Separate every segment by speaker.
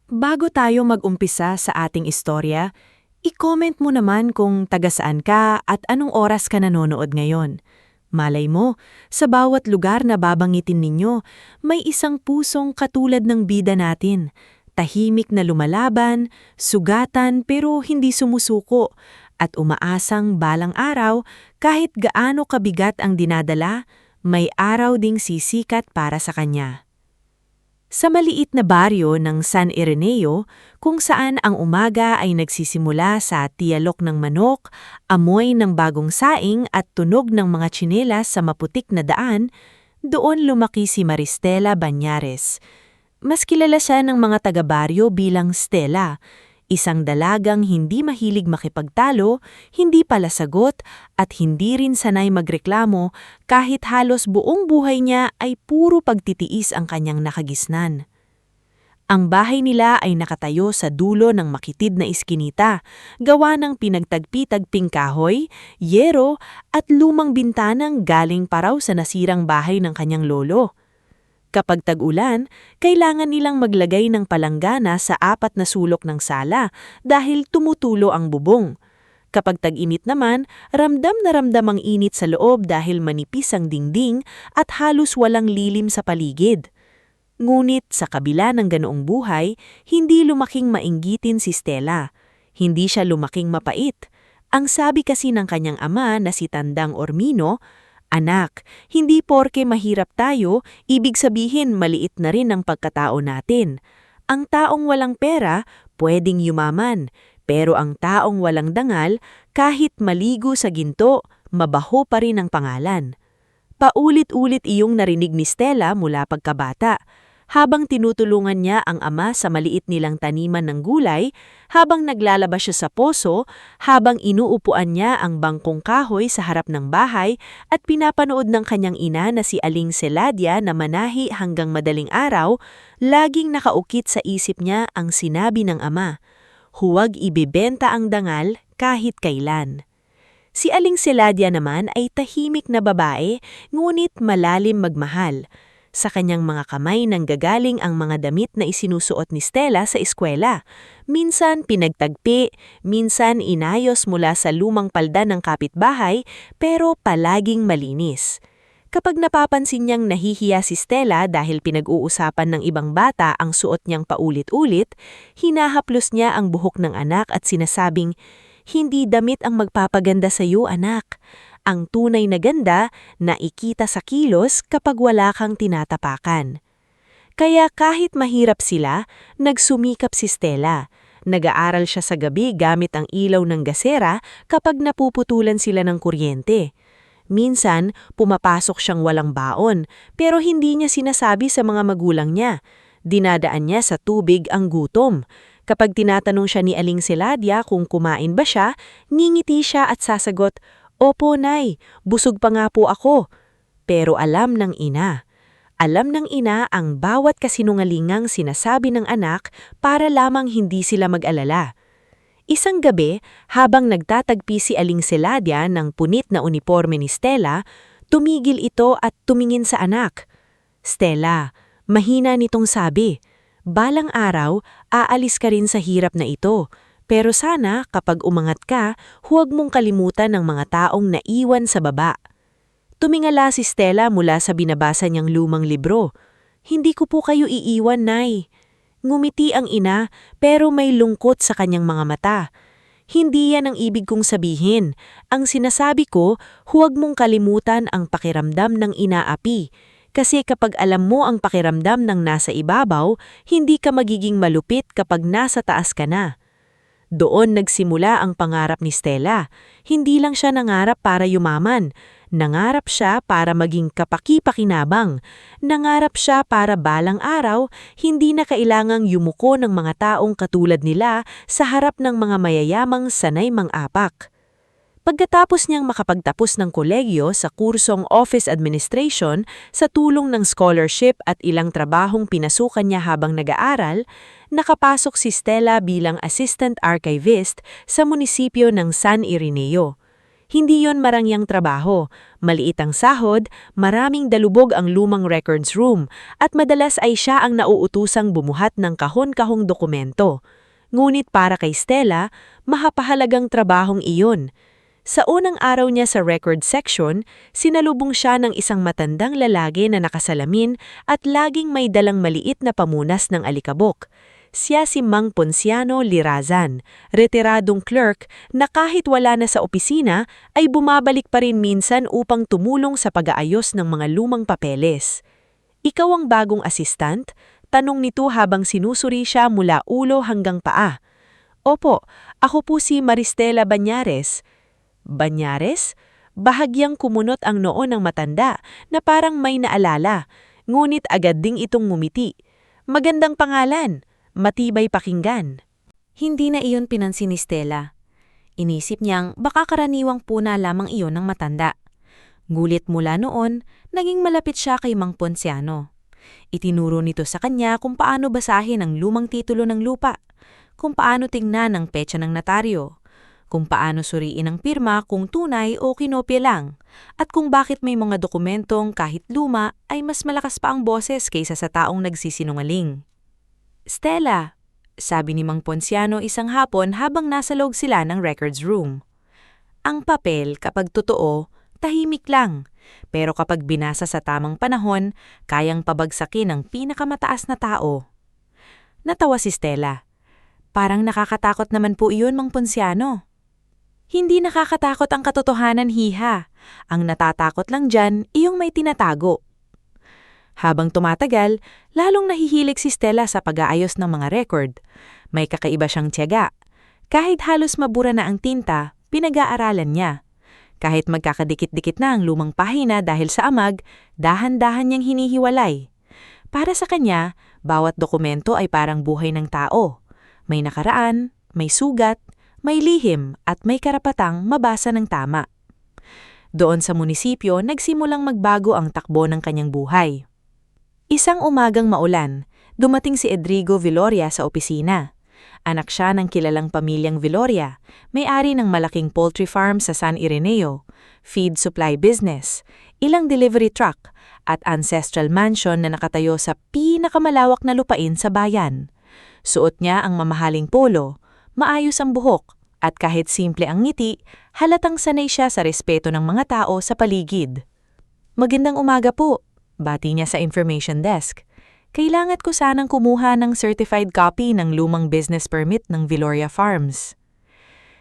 Speaker 1: Bago tayo mag-umpisa sa ating istorya, i-comment mo naman kung taga saan ka at anong oras ka nanonood ngayon. Malay mo, sa bawat lugar na babangitin ninyo, may isang pusong katulad ng bida natin. Tahimik na lumalaban, sugatan pero hindi sumusuko, at umaasang balang araw kahit gaano kabigat ang dinadala, may araw ding sisikat para sa kanya. Sa maliit na baryo ng San Ireneo, kung saan ang umaga ay nagsisimula sa tiyalok ng manok, amoy ng bagong saing at tunog ng mga tsinelas sa maputik na daan, doon lumaki si Maristela Banyares. Mas kilala siya ng mga taga-baryo bilang Stella, isang dalagang hindi mahilig makipagtalo, hindi palasagot at hindi rin sanay magreklamo kahit halos buong buhay niya ay puro pagtitiis ang kanyang nakagisnan. Ang bahay nila ay nakatayo sa dulo ng makitid na iskinita, gawa ng pinagtagpi-tagping kahoy, yero at lumang bintanang galing pa raw sa nasirang bahay ng kanyang lolo. Kapag tag-ulan, kailangan nilang maglagay ng palanggana sa 4 na sulok ng sala dahil tumutulo ang bubong. Kapag tag-init naman, ramdam na ramdam ang init sa loob dahil manipis ang dingding at halos walang lilim sa paligid. Ngunit sa kabila ng ganoong buhay, hindi lumaking mainggitin si Stella. Hindi siya lumaking mapait. Ang sabi kasi ng kanyang ama na si Tandang Ormino, "Anak, hindi porke mahirap tayo, ibig sabihin maliit na rin ang pagkatao natin. Ang taong walang pera, pwedeng yumaman, pero ang taong walang dangal, kahit maligo sa ginto, mabaho pa rin ang pangalan." Paulit-ulit iyong narinig ni Stella mula pagkabata. Habang tinutulungan niya ang ama sa maliit nilang taniman ng gulay, habang naglalaba siya sa poso, habang inuupuan niya ang bangkong kahoy sa harap ng bahay at pinapanood ng kanyang ina na si Aling Celadia na manahi hanggang madaling araw, laging nakaukit sa isip niya ang sinabi ng ama, huwag ibebenta ang dangal kahit kailan. Si Aling Celadia naman ay tahimik na babae, ngunit malalim magmahal. Sa kanyang mga kamay nanggagaling ang mga damit na isinusuot ni Stella sa eskwela. Minsan pinagtagpi, minsan inayos mula sa lumang palda ng kapitbahay, pero palaging malinis. Kapag napapansin niyang nahihiya si Stella dahil pinag-uusapan ng ibang bata ang suot niyang paulit-ulit, hinahaplos niya ang buhok ng anak at sinasabing, "Hindi damit ang magpapaganda sa iyo, anak. Ang tunay na ganda nakikita sa kilos kapag wala kang tinatapakan." Kaya kahit mahirap sila, nagsumikap si Stella. Nag-aaral siya sa gabi gamit ang ilaw ng gasera kapag napuputulan sila ng kuryente. Minsan, pumapasok siyang walang baon, pero hindi niya sinasabi sa mga magulang niya. Dinadaan niya sa tubig ang gutom. Kapag tinatanong siya ni Aling Celadia kung kumain ba siya, ngingiti siya at sasagot, "Opo, Nay, busog pa nga po ako." Pero alam ng ina. Alam ng ina ang bawat kasinungalingang sinasabi ng anak para lamang hindi sila mag-alala. Isang gabi, habang nagtatagpi si Aling Celadia ng punit na uniporme ni Stella, tumigil ito at tumingin sa anak. "Stella," mahina nitong sabi, "balang araw, aalis ka rin sa hirap na ito. Pero sana kapag umangat ka, huwag mong kalimutan ang mga taong naiwan sa baba." Tumingala si Stella mula sa binabasa niyang lumang libro. "Hindi ko po kayo iiwan, Nay." Ngumiti ang ina, pero may lungkot sa kanyang mga mata. "Hindi yan ang ibig kong sabihin. Ang sinasabi ko, huwag mong kalimutan ang pakiramdam ng inaapi. Kasi kapag alam mo ang pakiramdam ng nasa ibabaw, hindi ka magiging malupit kapag nasa taas ka na." Doon nagsimula ang pangarap ni Stella. Hindi lang siya nangarap para yumaman. Nangarap siya para maging kapaki-pakinabang. Nangarap siya para balang araw, hindi na kailangang yumuko ng mga taong katulad nila sa harap ng mga mayayamang sanay mang-apak. Pagkatapos niyang makapagtapos ng kolegyo sa kursong Office Administration sa tulong ng scholarship at ilang trabahong pinasukan niya habang nag-aaral, nakapasok si Stella bilang Assistant Archivist sa munisipyo ng San Ireneo. Hindi yon marangyang trabaho, maliit ang sahod, maraming dalubog ang lumang records room, at madalas ay siya ang nauutusang bumuhat ng kahon-kahong dokumento. Ngunit para kay Stella, mahapahalagang trabahong iyon. Sa unang araw niya sa record section, sinalubong siya ng isang matandang lalaki na nakasalamin at laging may dalang maliit na pamunas ng alikabok. Siya si Mang Ponciano Lirazan, retiradong clerk na kahit wala na sa opisina ay bumabalik pa rin minsan upang tumulong sa pag-aayos ng mga lumang papeles. "Ikaw ang bagong assistant?" Tanong nito habang sinusuri siya mula ulo hanggang paa. "Opo, ako po si Maristela Banyares." "Banyares?" Bahagyang kumunot ang noo ng matanda na parang may naalala, ngunit agad ding itong ngumiti. "Magandang pangalan. Matibay pakinggan." Hindi na iyon pinansin ni Stella. Inisip niyang baka karaniwang puna lamang iyon ng matanda. Gulit mula noon, naging malapit siya kay Mang Ponciano. Itinuro nito sa kanya kung paano basahin ang lumang titulo ng lupa, kung paano tingnan ang petsa ng notaryo, kung paano suriin ang pirma kung tunay o kinopya lang, at kung bakit may mga dokumentong kahit luma ay mas malakas pa ang boses kaysa sa taong nagsisinungaling. "Stella," sabi ni Mang Ponciano isang hapon habang nasa loob sila ng records room. "Ang papel kapag totoo, tahimik lang. Pero kapag binasa sa tamang panahon, kayang pabagsakin ng pinakamataas na tao." Natawa si Stella. "Parang nakakatakot naman po iyon, Mang Ponciano." "Hindi nakakatakot ang katotohanan, hiha. Ang natatakot lang dyan, iyong may tinatago." Habang tumatagal, lalong nahihilig si Stella sa pag-aayos ng mga record. May kakaiba siyang tiyaga. Kahit halos mabura na ang tinta, pinag-aaralan niya. Kahit magkakadikit-dikit na ang lumang pahina dahil sa amag, dahan-dahan niyang hinihiwalay. Para sa kanya, bawat dokumento ay parang buhay ng tao. May nakaraan, may sugat, may lihim at may karapatang mabasa ng tama. Doon sa munisipyo, nagsimulang magbago ang takbo ng kanyang buhay. Isang umagang maulan, dumating si Edrigo Viloria sa opisina. Anak siya ng kilalang pamilyang Viloria, may-ari ng malaking poultry farm sa San Ireneo, feed supply business, ilang delivery truck, at ancestral mansion na nakatayo sa pinakamalawak na lupain sa bayan. Suot niya ang mamahaling polo, maayos ang buhok, at kahit simple ang ngiti, halatang sanay siya sa respeto ng mga tao sa paligid. "Magandang umaga po," bati niya sa information desk. "Kailangan ko sanang kumuha ng certified copy ng lumang business permit ng Viloria Farms."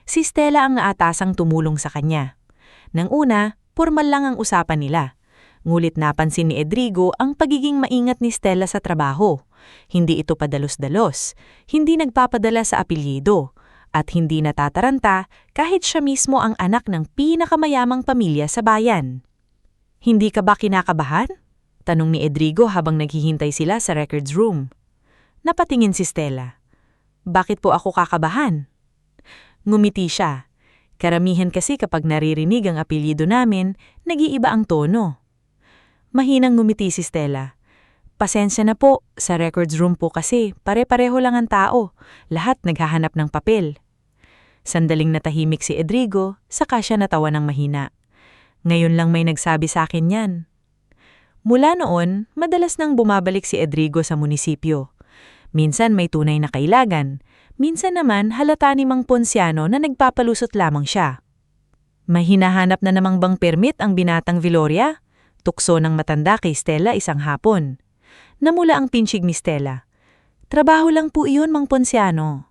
Speaker 1: Si Stella ang naatasang tumulong sa kanya. Nang una, formal lang ang usapan nila. Ngulit napansin ni Edrigo ang pagiging maingat ni Stella sa trabaho. Hindi ito padalos-dalos, hindi nagpapadala sa apelyido, at hindi natataranta kahit siya mismo ang anak ng pinakamayamang pamilya sa bayan. "Hindi ka ba kinakabahan?" tanong ni Edrigo habang naghihintay sila sa records room. Napatingin si Stella. "Bakit po ako kakabahan?" Ngumiti siya. Karamihan kasi kapag naririnig ang apelyido namin, nag-iiba ang tono. Mahinang ngumiti si Stella. "Pasensya na po, sa records room po kasi pare-pareho lang ang tao, lahat naghahanap ng papel." Sandaling natahimik si Edrigo, saka siya natawa ng mahina. "Ngayon lang may nagsabi sa akin yan." Mula noon, madalas nang bumabalik si Edrigo sa munisipyo. Minsan may tunay na kailagan, minsan naman halata ni Mang Ponciano na nagpapalusot lamang siya. "May hinahanap na namang bang permit ang binatang Viloria?" Tukso ng matanda kay Stella isang hapon. Namula ang pinchig ni Stella. "Trabaho lang po iyon, Mang Ponciano."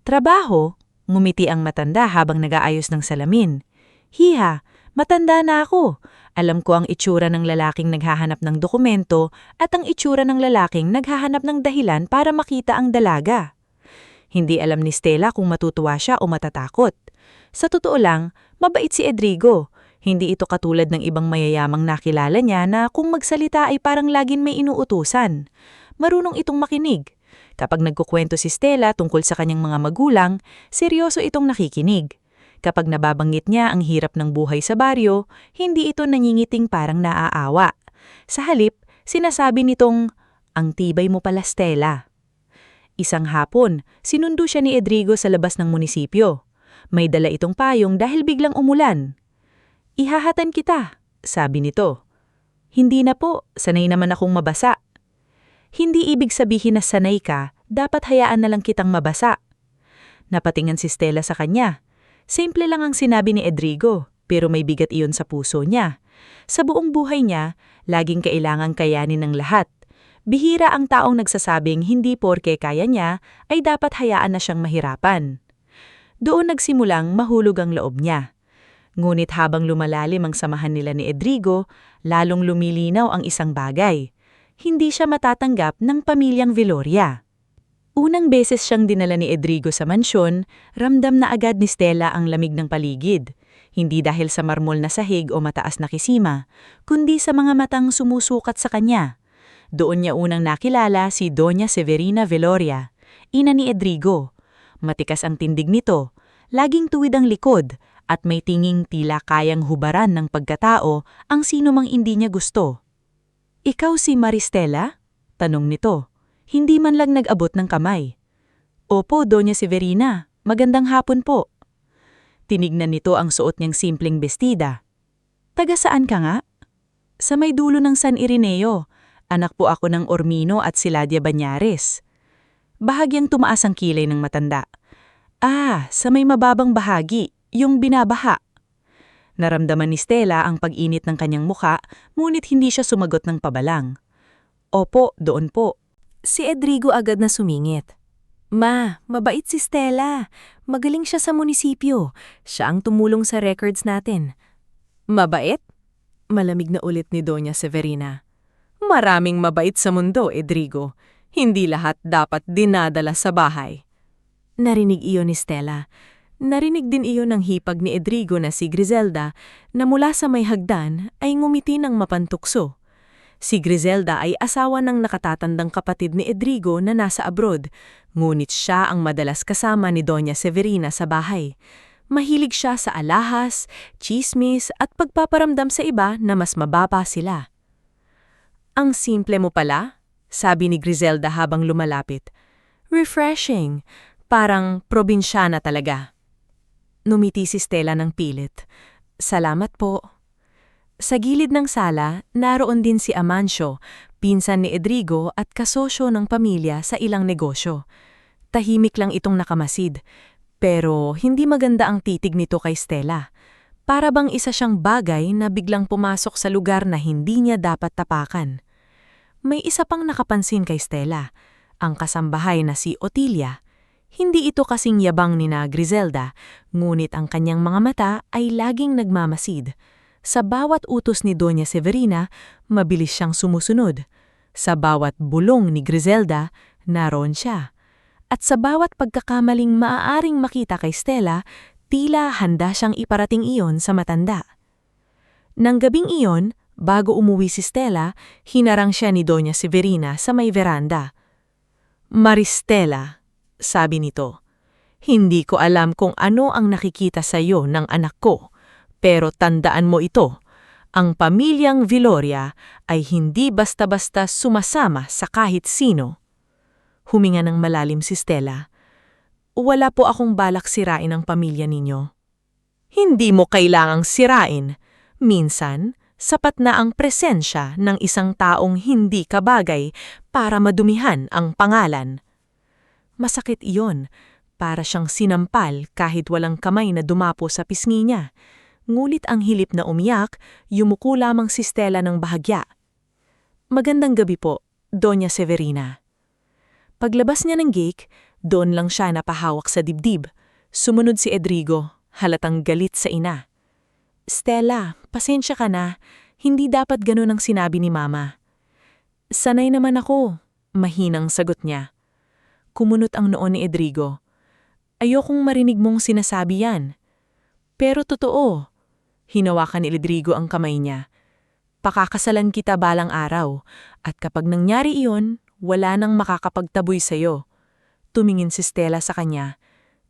Speaker 1: "Trabaho?" Ngumiti ang matanda habang nag-aayos ng salamin. "Hiha, matanda na ako. Alam ko ang itsura ng lalaking naghahanap ng dokumento at ang itsura ng lalaking naghahanap ng dahilan para makita ang dalaga." Hindi alam ni Stella kung matutuwa siya o matatakot. Sa totoo lang, mabait si Edrigo. Hindi ito katulad ng ibang mayayamang nakilala niya na kung magsalita ay parang laging may inuutusan. Marunong itong makinig. Kapag nagkukwento si Stella tungkol sa kanyang mga magulang, seryoso itong nakikinig. Kapag nababanggit niya ang hirap ng buhay sa baryo, hindi ito nangingiting parang naaawa. Sa halip, sinasabi nitong, "Ang tibay mo pala, Stella." Isang hapon, sinundo siya ni Edrigo sa labas ng munisipyo. May dala itong payong dahil biglang umulan. Ihahatan kita, sabi nito. Hindi na po, sanay naman akong mabasa. Hindi ibig sabihin na sanay ka, dapat hayaan na lang kitang mabasa. Napatingan si Stella sa kanya. Simple lang ang sinabi ni Edrigo, pero may bigat iyon sa puso niya. Sa buong buhay niya, laging kailangang kayanin ng lahat. Bihira ang taong nagsasabing hindi porke kaya niya ay dapat hayaan na siyang mahirapan. Doon nagsimulang mahulog ang loob niya. Ngunit habang lumalalim ang samahan nila ni Edrigo, lalong lumilinaw ang isang bagay. Hindi siya matatanggap ng pamilyang Viloria. Unang beses siyang dinala ni Edrigo sa mansyon, ramdam na agad ni Stella ang lamig ng paligid. Hindi dahil sa marmol na sahig o mataas na kisima, kundi sa mga matang sumusukat sa kanya. Doon niya unang nakilala si Doña Severina Viloria, ina ni Edrigo. Matikas ang tindig nito, laging tuwid ang likod, at may tinging tila kayang hubaran ng pagkatao ang sino mang hindi niya gusto. "Ikaw si Maristela?" tanong nito. Hindi man lang nag-abot ng kamay. "Opo, Doña Severina, magandang hapon po." Tinignan nito ang suot niyang simpleng bestida. "Taga saan ka nga?" "Sa may dulo ng San Ireneo. Anak po ako ng Ormino at Siladia Banyares." Bahagyang tumaas ang kilay ng matanda. "Ah, sa may mababang bahagi, yung binabaha." Naramdaman ni Stella ang pag-init ng kanyang muka, ngunit hindi siya sumagot ng pabalang. "Opo, doon po." Si Edrigo agad na sumingit. "Ma, mabait si Stella. Magaling siya sa munisipyo. Siya ang tumulong sa records natin." "Mabait?" Malamig na ulit ni Doña Severina. "Maraming mabait sa mundo, Edrigo. Hindi lahat dapat dinadala sa bahay." Narinig iyon ni Stella. Narinig din iyon ng hipag ni Edrigo na si Griselda na mula sa may hagdan ay ngumiti ng mapantukso. Si Griselda ay asawa ng nakatatandang kapatid ni Edrigo na nasa abroad, ngunit siya ang madalas kasama ni Doña Severina sa bahay. Mahilig siya sa alahas, chismis at pagpaparamdam sa iba na mas mababa sila. "Ang simple mo pala," sabi ni Griselda habang lumalapit. "Refreshing, parang probinsyana talaga." Numiti si Stella ng pilit. "Salamat po." Sa gilid ng sala, naroon din si Amancio, pinsan ni Edrigo at kasosyo ng pamilya sa ilang negosyo. Tahimik lang itong nakamasid, pero hindi maganda ang titig nito kay Stella. Para bang isa siyang bagay na biglang pumasok sa lugar na hindi niya dapat tapakan. May isa pang nakapansin kay Stella, ang kasambahay na si Otilia. Hindi ito kasing yabang ni na Griselda, ngunit ang kanyang mga mata ay laging nagmamasid. Sa bawat utos ni Doña Severina, mabilis siyang sumusunod. Sa bawat bulong ni Griselda, naroon siya. At sa bawat pagkakamaling maaaring makita kay Stella, tila handa siyang iparating iyon sa matanda. Nang gabing iyon, bago umuwi si Stella, hinarang siya ni Doña Severina sa may veranda. "Maristela," sabi nito, "hindi ko alam kung ano ang nakikita sa iyo ng anak ko, pero tandaan mo ito, ang pamilyang Viloria ay hindi basta-basta sumasama sa kahit sino." Huminga ng malalim si Stella. "Wala po akong balak sirain ang pamilya ninyo." "Hindi mo kailangang sirain. Minsan, sapat na ang presensya ng isang taong hindi kabagay para madumihan ang pangalan." Masakit iyon, para siyang sinampal kahit walang kamay na dumapo sa pisngi niya. Ngunit ang hilip na umiyak, yumuko lamang si Stella ng bahagya. "Magandang gabi po, Doña Severina." Paglabas niya ng gate, doon lang siya napahawak sa dibdib. Sumunod si Edrigo, halatang galit sa ina. "Stella, pasensya ka na. Hindi dapat ganun ang sinabi ni Mama." "Sanay naman ako," mahinang sagot niya. Kumunot ang noo ni Edrigo. "Ayokong marinig mong sinasabi yan." "Pero totoo." Hinawakan ni Edrigo ang kamay niya. "Pakakasalan kita balang araw, at kapag nangyari iyon, wala nang makakapagtaboy sa'yo." Tumingin si Stella sa kanya.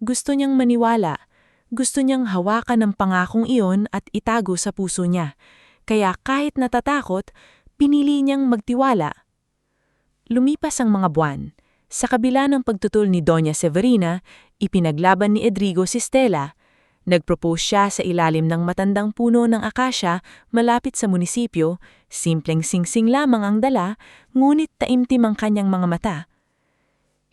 Speaker 1: Gusto niyang maniwala. Gusto niyang hawakan ang pangakong iyon at itago sa puso niya. Kaya kahit natatakot, pinili niyang magtiwala. Lumipas ang mga buwan. Sa kabila ng pagtutol ni Doña Severina, ipinaglaban ni Edrigo si Stella. Nagpropose siya sa ilalim ng matandang puno ng akasya malapit sa munisipyo, simpleng singsing lamang ang dala, ngunit taimtim ang kanyang mga mata.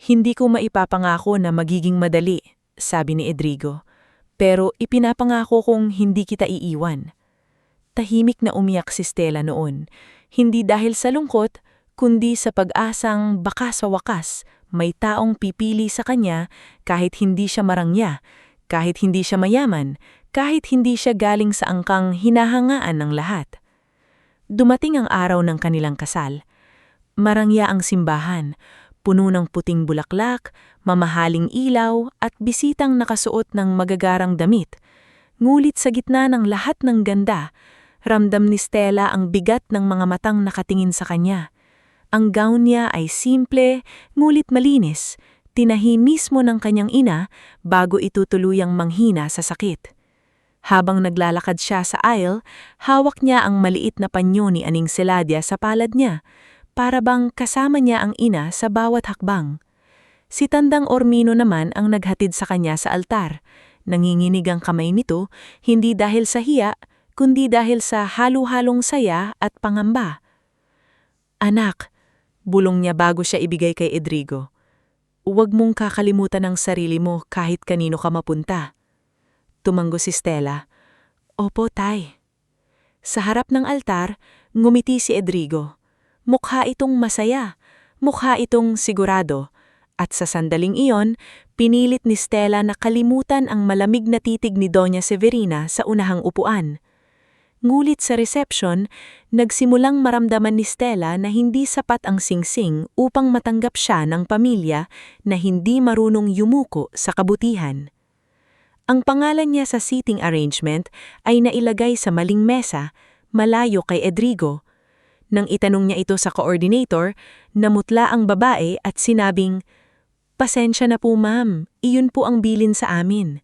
Speaker 1: Hindi ko maipapangako na magiging madali, sabi ni Edrigo, pero ipinapangako kong hindi kita iiwan. Tahimik na umiyak si Stella noon, hindi dahil sa lungkot, kundi sa pag-asang baka sa wakas may taong pipili sa kanya kahit hindi siya marangya, kahit hindi siya mayaman, kahit hindi siya galing sa angkang hinahangaan ng lahat. Dumating ang araw ng kanilang kasal. Marangya ang simbahan, puno ng puting bulaklak, mamahaling ilaw at bisitang nakasuot ng magagarang damit. Ngulit sa gitna ng lahat ng ganda, ramdam ni Stella ang bigat ng mga matang nakatingin sa kanya. Ang gown niya ay simple, ngulit malinis, tinahi mismo ng kanyang ina bago ito tuluyang manghina sa sakit. Habang naglalakad siya sa aisle, hawak niya ang maliit na panyo ni Aning Seladia sa palad niya, para bang kasama niya ang ina sa bawat hakbang. Si Tandang Ormino naman ang naghatid sa kanya sa altar. Nanginginig ang kamay nito, hindi dahil sa hiya, kundi dahil sa halo-halong saya at pangamba. "Anak," bulong niya bago siya ibigay kay Edrigo, "huwag mong kakalimutan ang sarili mo kahit kanino ka mapunta." Tumango si Stella, "Opo, Tay." Sa harap ng altar, ngumiti si Edrigo. Mukha itong masaya, mukha itong sigurado, at sa sandaling iyon, pinilit ni Stella na kalimutan ang malamig na titig ni Doña Severina sa unahang upuan. Ngulit sa reception, nagsimulang maramdaman ni Stella na hindi sapat ang singsing upang matanggap siya ng pamilya na hindi marunong yumuko sa kabutihan. Ang pangalan niya sa seating arrangement ay nailagay sa maling mesa, malayo kay Edrigo. Nang itanong niya ito sa coordinator, namutla ang babae at sinabing, "Pasensya na po ma'am, iyon po ang bilin sa amin."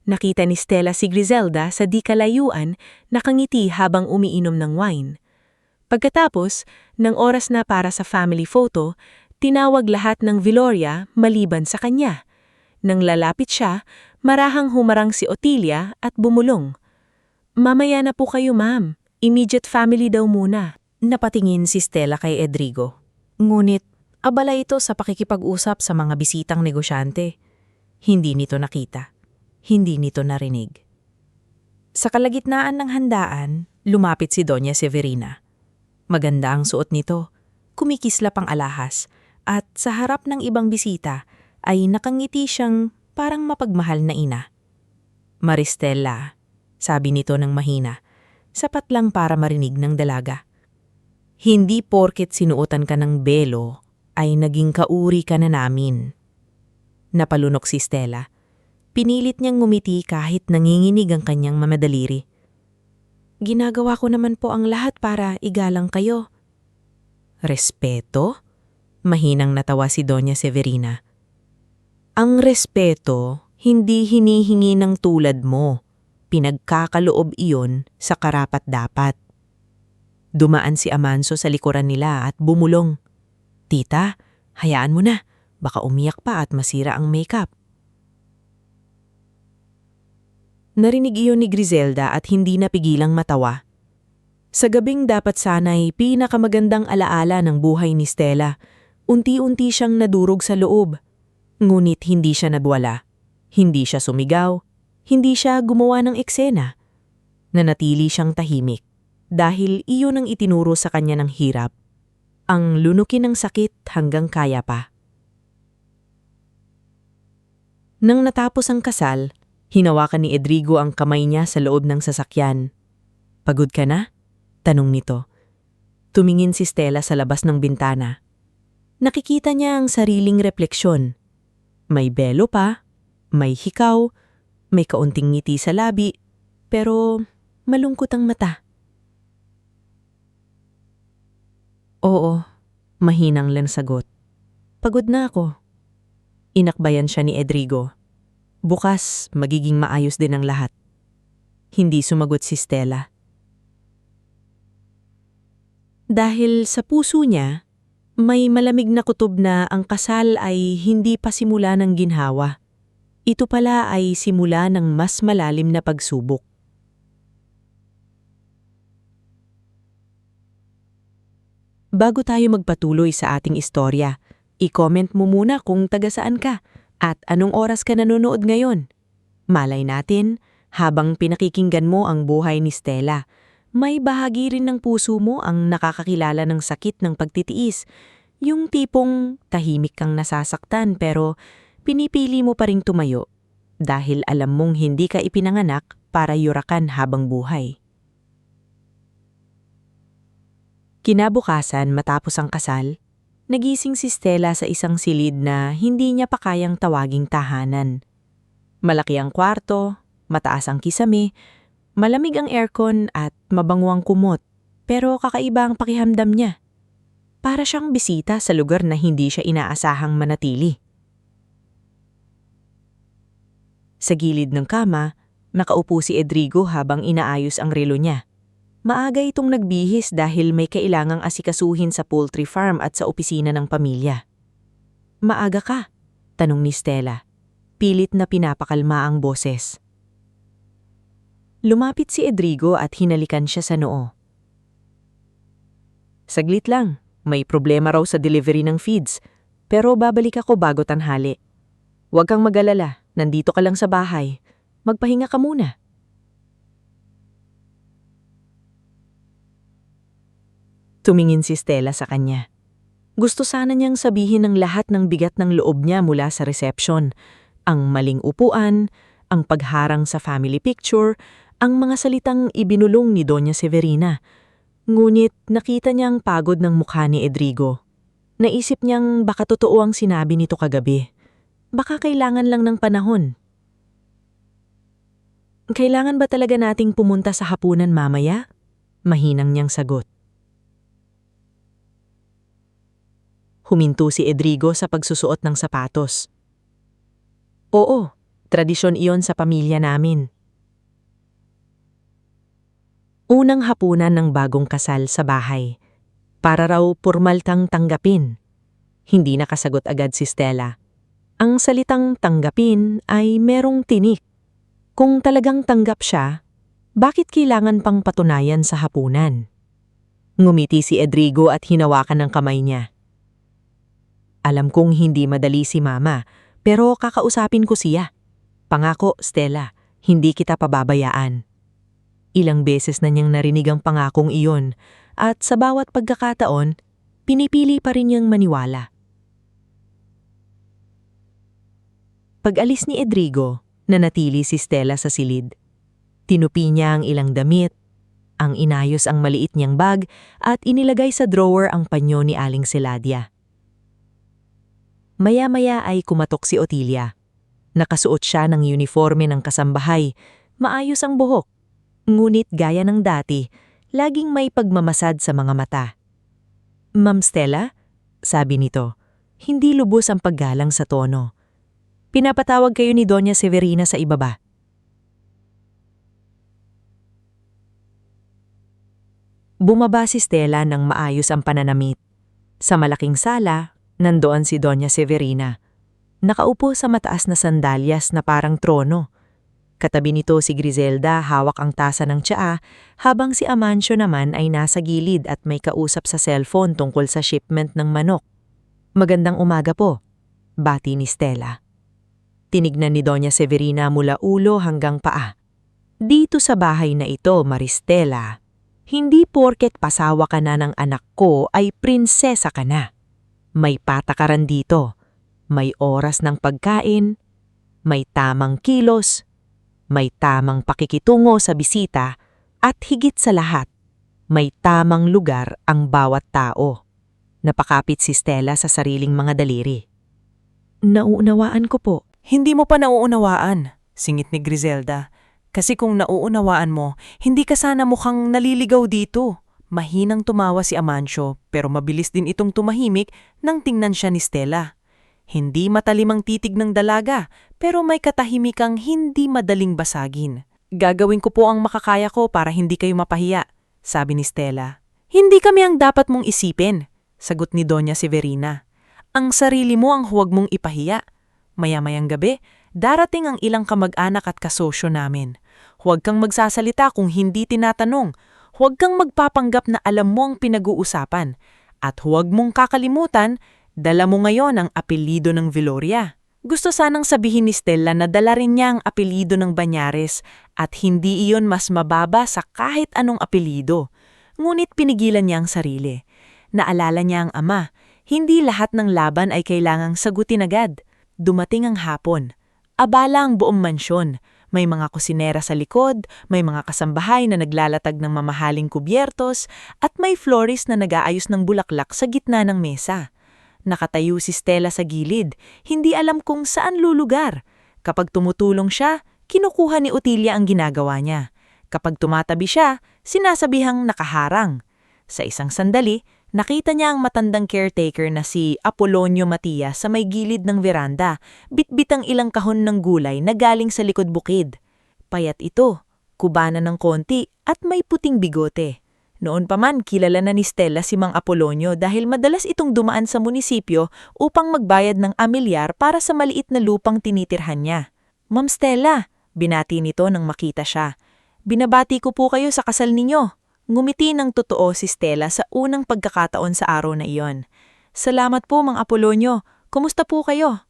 Speaker 1: Nakita ni Stella si Griselda sa di kalayuan, nakangiti habang umiinom ng wine. Pagkatapos, ng oras na para sa family photo, tinawag lahat ng Viloria maliban sa kanya. Nang lalapit siya, marahang humarang si Otilia at bumulong. "Mamaya na po kayo ma'am, immediate family daw muna." Napatingin si Stella kay Edrigo. Ngunit, abala ito sa pakikipag-usap sa mga bisitang negosyante. Hindi nito nakita. Hindi nito narinig. Sa kalagitnaan ng handaan, lumapit si Doña Severina. Maganda ang suot nito, kumikislap ang alahas, at sa harap ng ibang bisita ay nakangiti siyang parang mapagmahal na ina. "Maristela," sabi nito ng mahina, sapat lang para marinig ng dalaga. "Hindi porket sinuotan ka ng belo ay naging kauri ka na namin." Napalunok si Stella. Pinilit niyang ngumiti kahit nanginginig ang kanyang mamadaliri. "Ginagawa ko naman po ang lahat para igalang kayo." "Respeto?" Mahinang natawa si Doña Severina. "Ang respeto, hindi hinihingi ng tulad mo. Pinagkakaloob iyon sa karapat-dapat." Dumaan si Amanso sa likuran nila at bumulong. "Tita, hayaan mo na. Baka umiyak pa at masira ang makeup." Narinig iyon ni Griselda at hindi napigilang matawa. Sa gabing dapat sana'y pinakamagandang alaala ng buhay ni Stella, unti-unti siyang nadurog sa loob. Ngunit hindi siya nagwala. Hindi siya sumigaw. Hindi siya gumawa ng eksena. Nanatili siyang tahimik dahil iyon ang itinuro sa kanya ng hirap. Ang lunukin ng sakit hanggang kaya pa. Nang natapos ang kasal, hinawakan ni Edrigo ang kamay niya sa loob ng sasakyan. "Pagod ka na?" tanong nito. Tumingin si Stella sa labas ng bintana. Nakikita niya ang sariling refleksyon. May belo pa, may hikaw, may kaunting ngiti sa labi, pero malungkot ang mata. "Oo," mahinang lang sagot. "Pagod na ako." Inakbayan siya ni Edrigo. "Bukas, magiging maayos din ang lahat." Hindi sumagot si Stella. Dahil sa puso niya, may malamig na kutob na ang kasal ay hindi pa simula ng ginhawa. Ito pala ay simula ng mas malalim na pagsubok. Bago tayo magpatuloy sa ating istorya, i-comment mo muna kung taga saan ka at anong oras ka nanonood ngayon. Malay natin, habang pinakikinggan mo ang buhay ni Stella, may bahagi rin ng puso mo ang nakakakilala ng sakit ng pagtitiis, yung tipong tahimik kang nasasaktan pero pinipili mo pa ring tumayo dahil alam mong hindi ka ipinanganak para yurakan habang buhay. Kinabukasan matapos ang kasal, nagising si Stella sa isang silid na hindi niya pa kayang tawaging tahanan. Malaki ang kwarto, mataas ang kisame, malamig ang aircon at mabango ang kumot, pero kakaiba ang pakiramdam niya. Para siyang bisita sa lugar na hindi siya inaasahang manatili. Sa gilid ng kama, nakaupo si Edrigo habang inaayos ang relo niya. Maaga itong nagbihis dahil may kailangang asikasuhin sa poultry farm at sa opisina ng pamilya. "Maaga ka?" tanong ni Stella. Pilit na pinapakalma ang boses. Lumapit si Edrigo at hinalikan siya sa noo. "Saglit lang, may problema raw sa delivery ng feeds, pero babalik ako bago tanghali. Huwag kang mag-alala, nandito ka lang sa bahay. Magpahinga ka muna." Tumingin si Stella sa kanya. Gusto sana niyang sabihin ng lahat ng bigat ng loob niya mula sa reception. Ang maling upuan, ang pagharang sa family picture, ang mga salitang ibinulong ni Doña Severina. Ngunit nakita niya ang pagod ng mukha ni Edrigo. Naisip niyang baka totoo ang sinabi nito kagabi. Baka kailangan lang ng panahon. "Kailangan ba talaga nating pumunta sa hapunan mamaya?" Mahinang niyang sagot. Huminto si Edrigo sa pagsusuot ng sapatos. "Oo, tradisyon iyon sa pamilya namin." Unang hapunan ng bagong kasal sa bahay. Para raw pormal kang tanggapin. Hindi nakasagot agad si Stella. Ang salitang tanggapin ay merong tinik. Kung talagang tanggap siya, bakit kailangan pang patunayan sa hapunan? Ngumiti si Edrigo at hinawakan ng kamay niya. "Alam kong hindi madali si Mama, pero kakausapin ko siya. Pangako, Stella, hindi kita pababayaan." Ilang beses na niyang narinig ang pangakong iyon at sa bawat pagkakataon, pinipili pa rin niyang maniwala. Pag-alis ni Edrigo, nanatili si Stella sa silid. Tinupi niya ang ilang damit, ang inayos ang maliit niyang bag at inilagay sa drawer ang panyo ni Aling Seladia. Maya-maya ay kumatok si Otilia. Nakasuot siya ng uniforme ng kasambahay, maayos ang buhok. Ngunit gaya ng dati, laging may pagmamasad sa mga mata. "Ma'am Stella?" sabi nito. Hindi lubos ang paggalang sa tono. "Pinapatawag kayo ni Doña Severina sa ibaba." Bumaba si Stella nang maayos ang pananamit. Sa malaking sala, nandoon si Doña Severina. Nakaupo sa mataas na sandalyas na parang trono. Katabi nito si Griselda hawak ang tasa ng tsaa, habang si Amancio naman ay nasa gilid at may kausap sa cellphone tungkol sa shipment ng manok. "Magandang umaga po," bati ni Stella. Tinignan ni Doña Severina mula ulo hanggang paa. "Dito sa bahay na ito, Maristela, hindi porket pasawa ka na ng anak ko ay prinsesa ka na. May patakaran dito, may oras ng pagkain, may tamang kilos, may tamang pakikitungo sa bisita, at higit sa lahat, may tamang lugar ang bawat tao." Napakapit si Stella sa sariling mga daliri. "Nauunawaan ko po."
Speaker 2: "Hindi mo pa nauunawaan," singit ni Griselda. "Kasi kung nauunawaan mo, hindi ka sana mukhang naliligaw dito." Mahinang tumawa si Amancio, pero mabilis din itong tumahimik nang tingnan siya ni Stella. Hindi matalim ang titig ng dalaga, pero may katahimikang hindi madaling basagin. "Gagawin ko po ang makakaya ko para hindi kayo mapahiya," sabi ni Stella. "Hindi kami ang dapat mong isipin," sagot ni Doña Severina. "Ang sarili mo ang huwag mong ipahiya. Maya-mayang gabi, darating ang ilang kamag-anak at kasosyo namin. Huwag kang magsasalita kung hindi tinatanong. Huwag kang magpapanggap na alam mo ang pinag-uusapan. At huwag mong kakalimutan, dala mo ngayon ang apelyido ng Viloria. Gusto sanang sabihin ni Stella na dala rin niya ang apelyido ng Banyares at hindi iyon mas mababa sa kahit anong apelyido. Ngunit pinigilan niya ang sarili. Naalala niya ang ama, hindi lahat ng laban ay kailangang sagutin agad. Dumating ang hapon. Abala ang buong mansyon. May mga kusinera sa likod, may mga kasambahay na naglalatag ng mamahaling kubyertos, at may florist na nag-aayos ng bulaklak sa gitna ng mesa. Nakatayo si Stella sa gilid, hindi alam kung saan lulugar. Kapag tumutulong siya, kinukuha ni Otilia ang ginagawa niya. Kapag tumatabi siya, sinasabihang nakaharang. Sa isang sandali, nakita niya ang matandang caretaker na si Apolonio Matias sa may gilid ng veranda, bitbit ang ilang kahon ng gulay na galing sa likod bukid. Payat ito, kubana ng konti at may puting bigote. Noon pa man kilala na ni Stella si Mang Apolonio dahil madalas itong dumaan sa munisipyo upang magbayad ng amilyar para sa maliit na lupang tinitirhan niya. "Ma'am Stella," binati nito nang makita siya. "Binabati ko po kayo sa kasal ninyo." Ngumiti ng totoo si Stella sa unang pagkakataon sa araw na iyon. "Salamat po, Mang Apolonio. Kumusta po kayo?"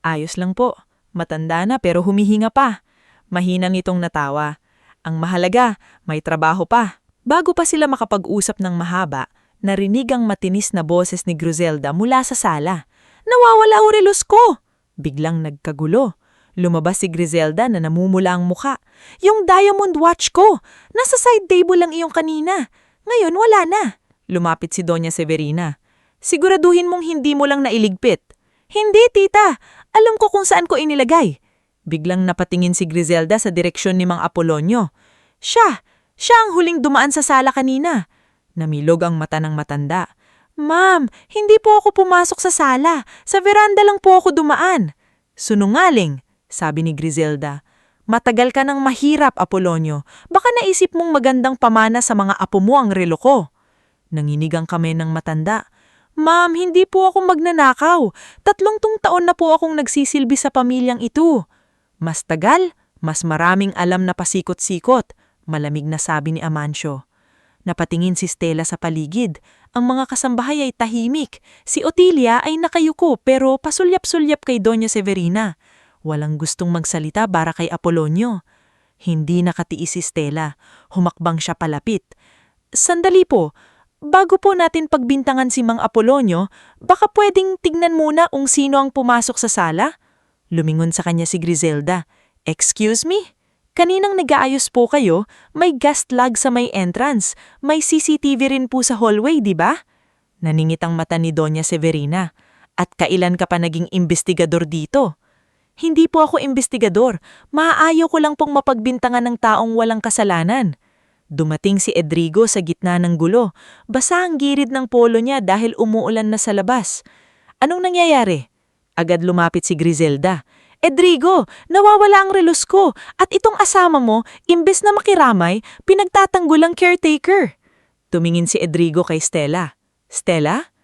Speaker 2: "Ayos lang po. Matanda na pero humihinga pa." Mahinang itong natawa. "Ang mahalaga, may trabaho pa." Bago pa sila makapag-usap ng mahaba, narinig ang matinis na boses ni Griselda mula sa sala. "Nawawala ang relos ko!" Biglang nagkagulo. Lumabas si Griselda na namumula ang muka. "Yung diamond watch ko! Nasa side table lang iyong kanina. Ngayon wala na." Lumapit si Doña Severina. "Siguraduhin mong hindi mo lang nailigpit." "Hindi, tita. Alam ko kung saan ko inilagay." Biglang napatingin si Griselda sa direksyon ni Mang Apolonio. Siya ang huling dumaan sa sala kanina." Namilog ang mata ng matanda. "Ma'am, hindi po ako pumasok sa sala. Sa veranda lang po ako dumaan." "Sunungaling," sabi ni Griselda. "Matagal ka nang mahirap, Apolonio. Baka naisip mong magandang pamana sa mga apo mo ang relo ko." Nanginig ang kamay ng matanda. "Ma'am, hindi po ako magnanakaw. 30 taon na po akong nagsisilbi sa pamilyang ito." "Mas tagal, mas maraming alam na pasikot-sikot," malamig na sabi ni Amancio. Napatingin si Stella sa paligid. Ang mga kasambahay ay tahimik. Si Otilia ay nakayuko pero pasulyap-sulyap kay Doña Severina. Walang gustong magsalita para kay Apolonio. Hindi nakatiis si Stella. Humakbang siya palapit. "Sandali po, bago po natin pagbintangan si Mang Apolonio, baka pwedeng tignan muna kung sino ang pumasok sa sala?" Lumingon sa kanya si Griselda. "Excuse me? Kaninang nag-aayos po kayo, may gas log sa may entrance. May CCTV rin po sa hallway, di ba?" Naningit ang mata ni Doña Severina. "At kailan ka pa naging imbestigador dito?" "Hindi po ako imbestigador. Maaayaw ko lang pong mapagbintangan ng taong walang kasalanan." Dumating si Edrigo sa gitna ng gulo. Basa ang girid ng polo niya dahil umuulan na sa labas. "Anong nangyayari?" Agad lumapit si Griselda. "Edrigo, nawawala ang relos ko at itong asama mo, imbes na makiramay, pinagtatanggol ang caretaker." Tumingin si Edrigo kay Stella. "Stella?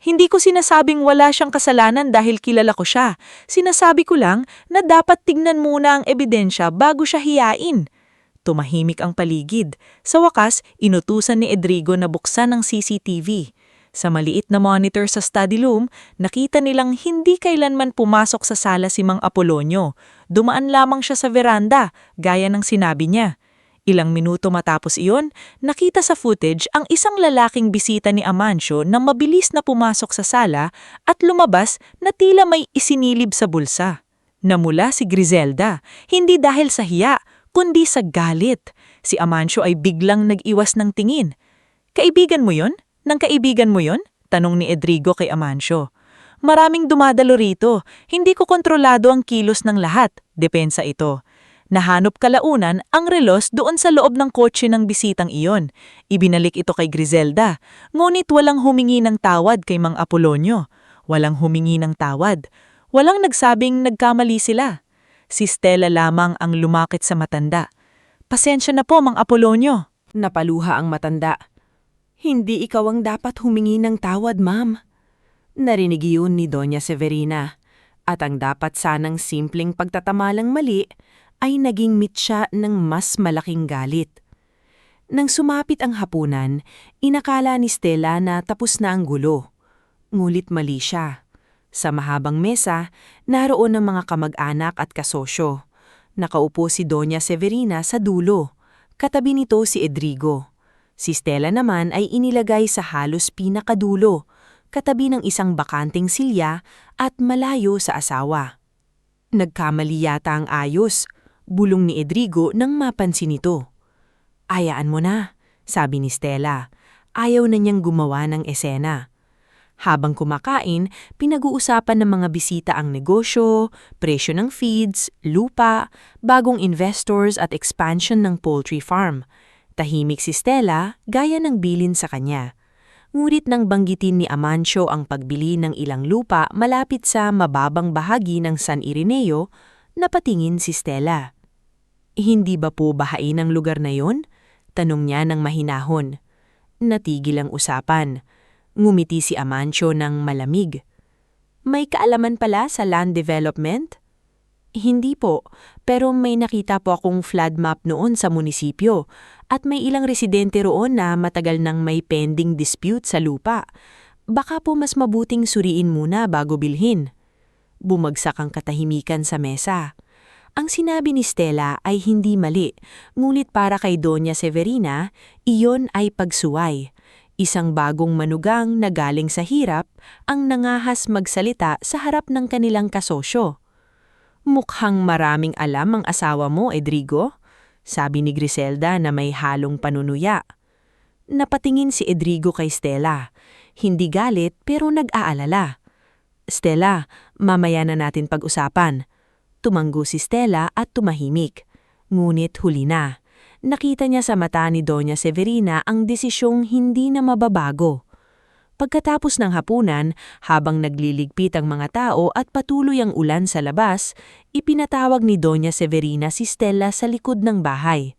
Speaker 2: Hindi ko sinasabing wala siyang kasalanan dahil kilala ko siya. Sinasabi ko lang na dapat tignan muna ang ebidensya bago siya hiyain." Tumahimik ang paligid. Sa wakas, inutusan ni Edrigo na buksan ang CCTV. Sa maliit na monitor sa study room, nakita nilang hindi kailanman pumasok sa sala si Mang Apolonio. Dumaan lamang siya sa veranda, gaya ng sinabi niya. Ilang minuto matapos iyon, nakita sa footage ang isang lalaking bisita ni Amancio na mabilis na pumasok sa sala at lumabas na tila may isinilib sa bulsa. Namula si Griselda, hindi dahil sa hiya, kundi sa galit. Si Amancio ay biglang nag-iwas ng tingin. "Kaibigan mo yon? Nang kaibigan mo yon?" tanong ni Edrigo kay Amancio. "Maraming dumadalo rito. Hindi ko kontrolado ang kilos ng lahat." Depensa ito. Nahanap kalaunan ang relos doon sa loob ng kotse ng bisitang iyon. Ibinalik ito kay Griselda. Ngunit walang humingi ng tawad kay Mang Apolonio. Walang humingi ng tawad. Walang nagsabing nagkamali sila. Si Stella lamang ang lumakit sa matanda. "Pasensya na po, Mang Apolonio."
Speaker 1: Napaluha ang matanda. "Hindi ikaw ang dapat humingi ng tawad, ma'am." Narinig iyon ni Doña Severina. At ang dapat sanang simpleng pagtatamalang mali ay naging mitya ng mas malaking galit. Nang sumapit ang hapunan, inakala ni Stella na tapos na ang gulo. Ngulit mali siya. Sa mahabang mesa, naroon ang mga kamag-anak at kasosyo. Nakaupo si Doña Severina sa dulo. Katabi nito si Edrigo. Si Stella naman ay inilagay sa halos pinakadulo, katabi ng isang bakanting silya at malayo sa asawa. Nagkamali yata ang ayos, bulong ni Edrigo nang mapansin ito. "Hayaan mo na," sabi ni Stella. Ayaw na niyang gumawa ng esena. Habang kumakain, pinag-uusapan ng mga bisita ang negosyo, presyo ng feeds, lupa, bagong investors at expansion ng poultry farm. Tahimik si Stella, gaya ng bilin sa kanya. Ngunit nang banggitin ni Amancio ang pagbili ng ilang lupa malapit sa mababang bahagi ng San Ireneo, napatingin si Stella. "Hindi ba po bahain ang lugar na yon?" Tanong niya ng mahinahon. Natigil ang usapan. Ngumiti si Amancio ng malamig. "May kaalaman pala sa land development?" "Hindi po, pero may nakita po akong flood map noon sa munisipyo at may ilang residente roon na matagal nang may pending dispute sa lupa. Baka po mas mabuting suriin muna bago bilhin." Bumagsak ang katahimikan sa mesa. Ang sinabi ni Stella ay hindi mali, ngunit para kay Doña Severina, iyon ay pagsuway. Isang bagong manugang na galing sa hirap ang nangahas magsalita sa harap ng kanilang kasosyo. "Mukhang maraming alam ang asawa mo, Edrigo," sabi ni Griselda na may halong panunuya. Napatingin si Edrigo kay Stella. Hindi galit pero nag-aalala. "Stella, mamaya na natin pag-usapan." Tumanggo si Stella at tumahimik. Ngunit huli na. Nakita niya sa mata ni Doña Severina ang desisyong hindi na mababago. Pagkatapos ng hapunan, habang nagliligpit ang mga tao at patuloy ang ulan sa labas, ipinatawag ni Doña Severina si Stella sa likod ng bahay.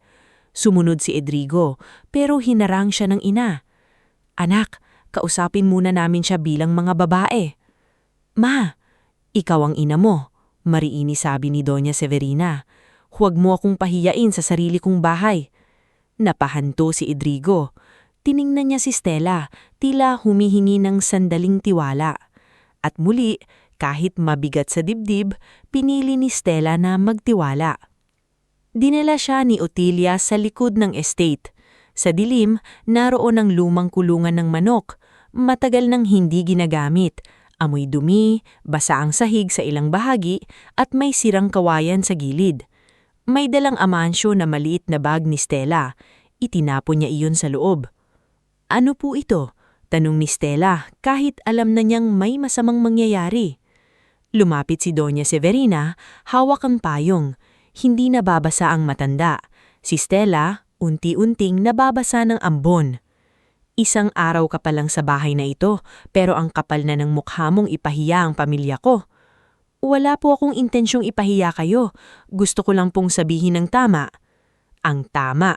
Speaker 1: Sumunod si Edrigo, pero hinarang siya ng ina. "Anak, kausapin muna namin siya bilang mga babae." "Ma, ikaw ang ina mo," mariini sabi ni Doña Severina. "Huwag mo akong pahiyain sa sarili kong bahay." Napahanto si Edrigo. Tiningnan niya si Stella, tila humihingi ng sandaling tiwala. At muli, kahit mabigat sa dibdib, pinili ni Stella na magtiwala. Dinala siya ni Otilia sa likod ng estate. Sa dilim, naroon ang lumang kulungan ng manok, matagal nang hindi ginagamit. Amoy dumi, basa ang sahig sa ilang bahagi, at may sirang kawayan sa gilid. May dalang Amancio na maliit na bag ni Stella. Itinapon niya iyon sa loob. "Ano po ito?" tanong ni Stella kahit alam na niyang may masamang mangyayari. Lumapit si Doña Severina, hawak ang payong. Hindi nababasa ang matanda. Si Stella, unti-unting nababasa ng ambon. "Isang araw ka pa lang sa bahay na ito, pero ang kapal na ng mukha mong ipahiya ang pamilya ko." "Wala po akong intensyong ipahiya kayo. Gusto ko lang pong sabihin ng tama." "Ang tama?"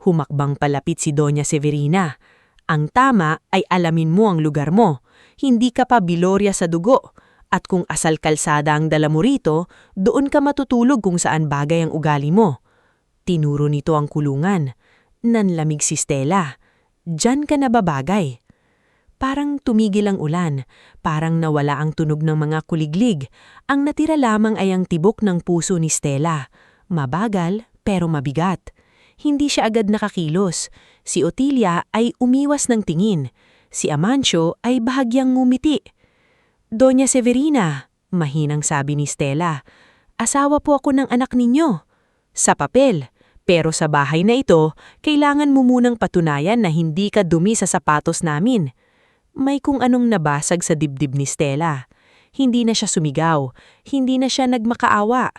Speaker 1: Humakbang palapit si Doña Severina. "Ang tama ay alamin mo ang lugar mo. Hindi ka pa bilorya sa dugo. At kung asal kalsada ang dala mo rito, doon ka matutulog kung saan bagay ang ugali mo." Tinuro nito ang kulungan. Nanlamig si Stella. "Diyan ka nababagay." Parang tumigil ang ulan, parang nawala ang tunog ng mga kuliglig. Ang natira lamang ay ang tibok ng puso ni Stella. Mabagal pero mabigat. Hindi siya agad nakakilos. Si Otilia ay umiwas ng tingin. Si Amancio ay bahagyang ngumiti. "Doña Severina," mahinang sabi ni Stella, "asawa po ako ng anak ninyo." "Sa papel. Pero sa bahay na ito, kailangan mo munang patunayan na hindi ka dumi sa sapatos namin." May kung anong nabasag sa dibdib ni Stella. Hindi na siya sumigaw, hindi na siya nagmakaawa.